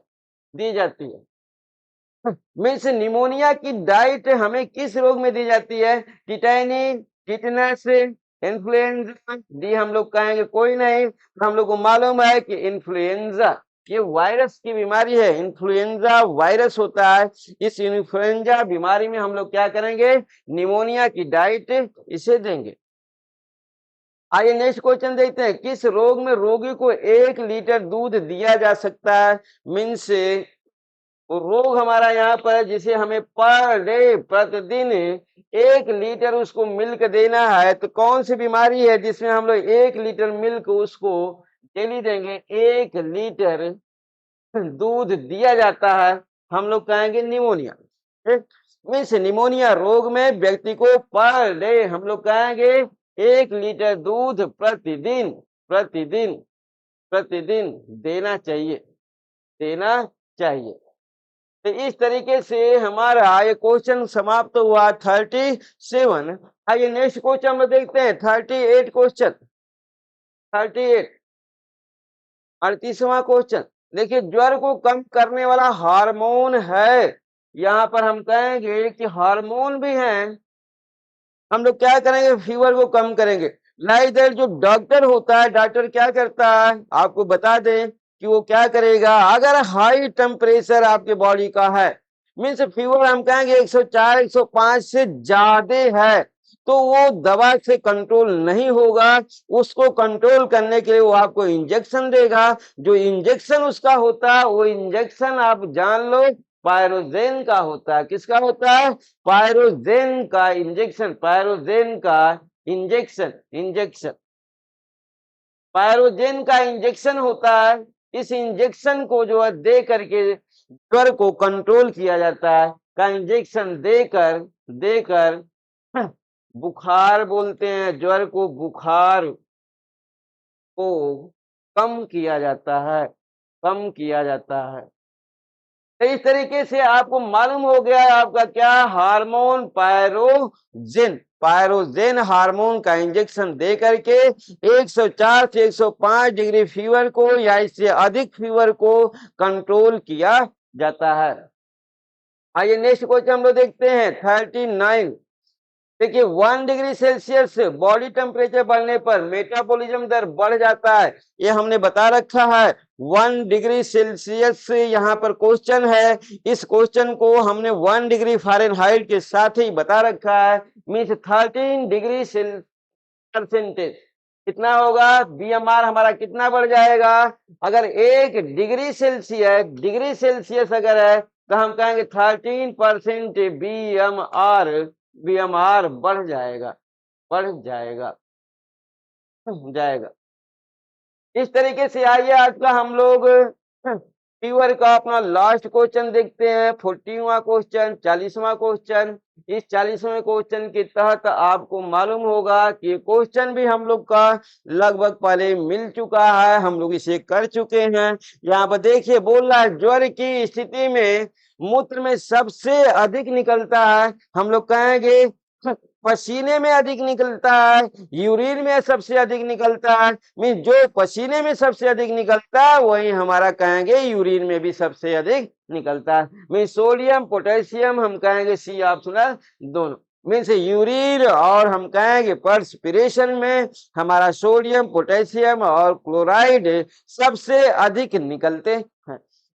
दी जाती है। मीन्स निमोनिया की डाइट हमें किस रोग में दी जाती है, टिटैनी, टिटनस, इन्फ्लुएंजा। डी हम लोग कहेंगे कोई नहीं। हम लोग को मालूम है कि इन्फ्लुएंजा ये वायरस की बीमारी है, इन्फ्लुएंजा वायरस होता है। इस इन्फ्लुएंजा बीमारी में हम लोग क्या करेंगे, निमोनिया की डाइट इसे देंगे। आइए नेक्स्ट क्वेश्चन देखते हैं। किस रोग में रोगी को 1 लीटर दूध दिया जा सकता है। मीन्स वो रोग हमारा यहाँ पर है, जिसे हमें पर डे प्रतिदिन 1 लीटर उसको मिल्क देना है। तो कौन सी बीमारी है जिसमें हम लोग 1 लीटर मिल्क उसको डेली देंगे? 1 लीटर दूध दिया जाता है, हम लोग कहेंगे निमोनिया। मीन्स निमोनिया रोग में व्यक्ति को पर डे हम लोग कहेंगे 1 लीटर दूध प्रतिदिन प्रतिदिन प्रतिदिन देना चाहिए, देना चाहिए। तो इस तरीके से हमारा ये क्वेश्चन समाप्त हुआ 37। आइए नेक्स्ट क्वेश्चन हम लोग देखते हैं 38 क्वेश्चन। 38 38वां क्वेश्चन देखिए, ज्वर को कम करने वाला हार्मोन है। यहाँ पर हम कहेंगे कि हार्मोन भी हैं, हम लोग क्या करेंगे? फीवर को कम करेंगे। लाइक दैट जो डॉक्टर होता है, डॉक्टर क्या करता है आपको बता दें कि वो क्या करेगा, अगर हाई टेम्परेचर आपके बॉडी का है, मीन्स फीवर हम कहेंगे 104 105 से ज्यादा है, तो वो दवा से कंट्रोल नहीं होगा। उसको कंट्रोल करने के लिए वो आपको इंजेक्शन देगा। जो इंजेक्शन उसका होता है वो इंजेक्शन आप जान लो पायरोजेन का होता है। किसका होता है? पायरोजेन का इंजेक्शन, पायरोजेन का इंजेक्शन, इंजेक्शन पायरोजेन का इंजेक्शन होता है। इस इंजेक्शन को जो है दे करके ज्वर को कंट्रोल किया जाता है। का इंजेक्शन देकर देकर बुखार बोलते हैं, ज्वर को बुखार को कम किया जाता है, कम किया जाता है। तो इस तरीके से आपको मालूम हो गया है आपका क्या हार्मोन पायरोजेन, पायरोजेन हार्मोन का इंजेक्शन दे करके 104 से 105 डिग्री फीवर को या इससे अधिक फीवर को कंट्रोल किया जाता है। आइए नेक्स्ट क्वेश्चन हम लोग देखते हैं 39। देखिए 1 डिग्री सेल्सियस से बॉडी टेम्परेचर बढ़ने पर मेटाबॉलिज्म दर बढ़ जाता है, ये हमने बता रखा है। 1 डिग्री सेल्सियस से यहाँ पर क्वेश्चन है, इस क्वेश्चन को हमने 1 डिग्री फ़ारेनहाइट के साथ ही बता रखा है। मीन्स 13 डिग्री परसेंटेज कितना होगा? बीएमआर हमारा कितना बढ़ जाएगा? अगर 1 डिग्री सेल्सियस अगर है तो हम कहेंगे 13% बीएमआर बढ़ जाएगा, बढ़ जाएगा, जाएगा। इस तरीके से आइए आज का हम लोग फीवर का अपना लास्ट क्वेश्चन देखते हैं, 40वां क्वेश्चन, 40वां क्वेश्चन। इस 40वें क्वेश्चन के तहत आपको मालूम होगा कि क्वेश्चन भी हम लोग का लगभग पहले मिल चुका है, हम लोग इसे कर चुके हैं। यहाँ पर देखिए बोल रहा है ज्वर की स्थिति में मूत्र में सबसे अधिक निकलता है, हम लोग कहेंगे पसीने में अधिक निकलता है, यूरिन में सबसे अधिक निकलता है। मीन जो पसीने में सबसे अधिक निकलता है वही हमारा कहेंगे यूरिन में भी सबसे अधिक निकलता है। मीन सोडियम पोटेशियम हम कहेंगे सी ऑप्शनल दोनों। मीन्स यूरिन और हम कहेंगे पर्सपिरेशन में हमारा सोडियम पोटेशियम और क्लोराइड सबसे अधिक निकलते हैं।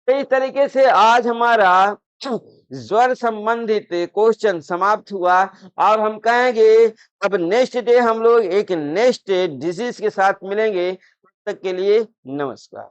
तो इस तरीके से आज हमारा ज्वर संबंधित क्वेश्चन समाप्त हुआ और हम कहेंगे अब नेक्स्ट डे हम लोग एक नेक्स्ट डिजीज के साथ मिलेंगे। तब तक के लिए नमस्कार।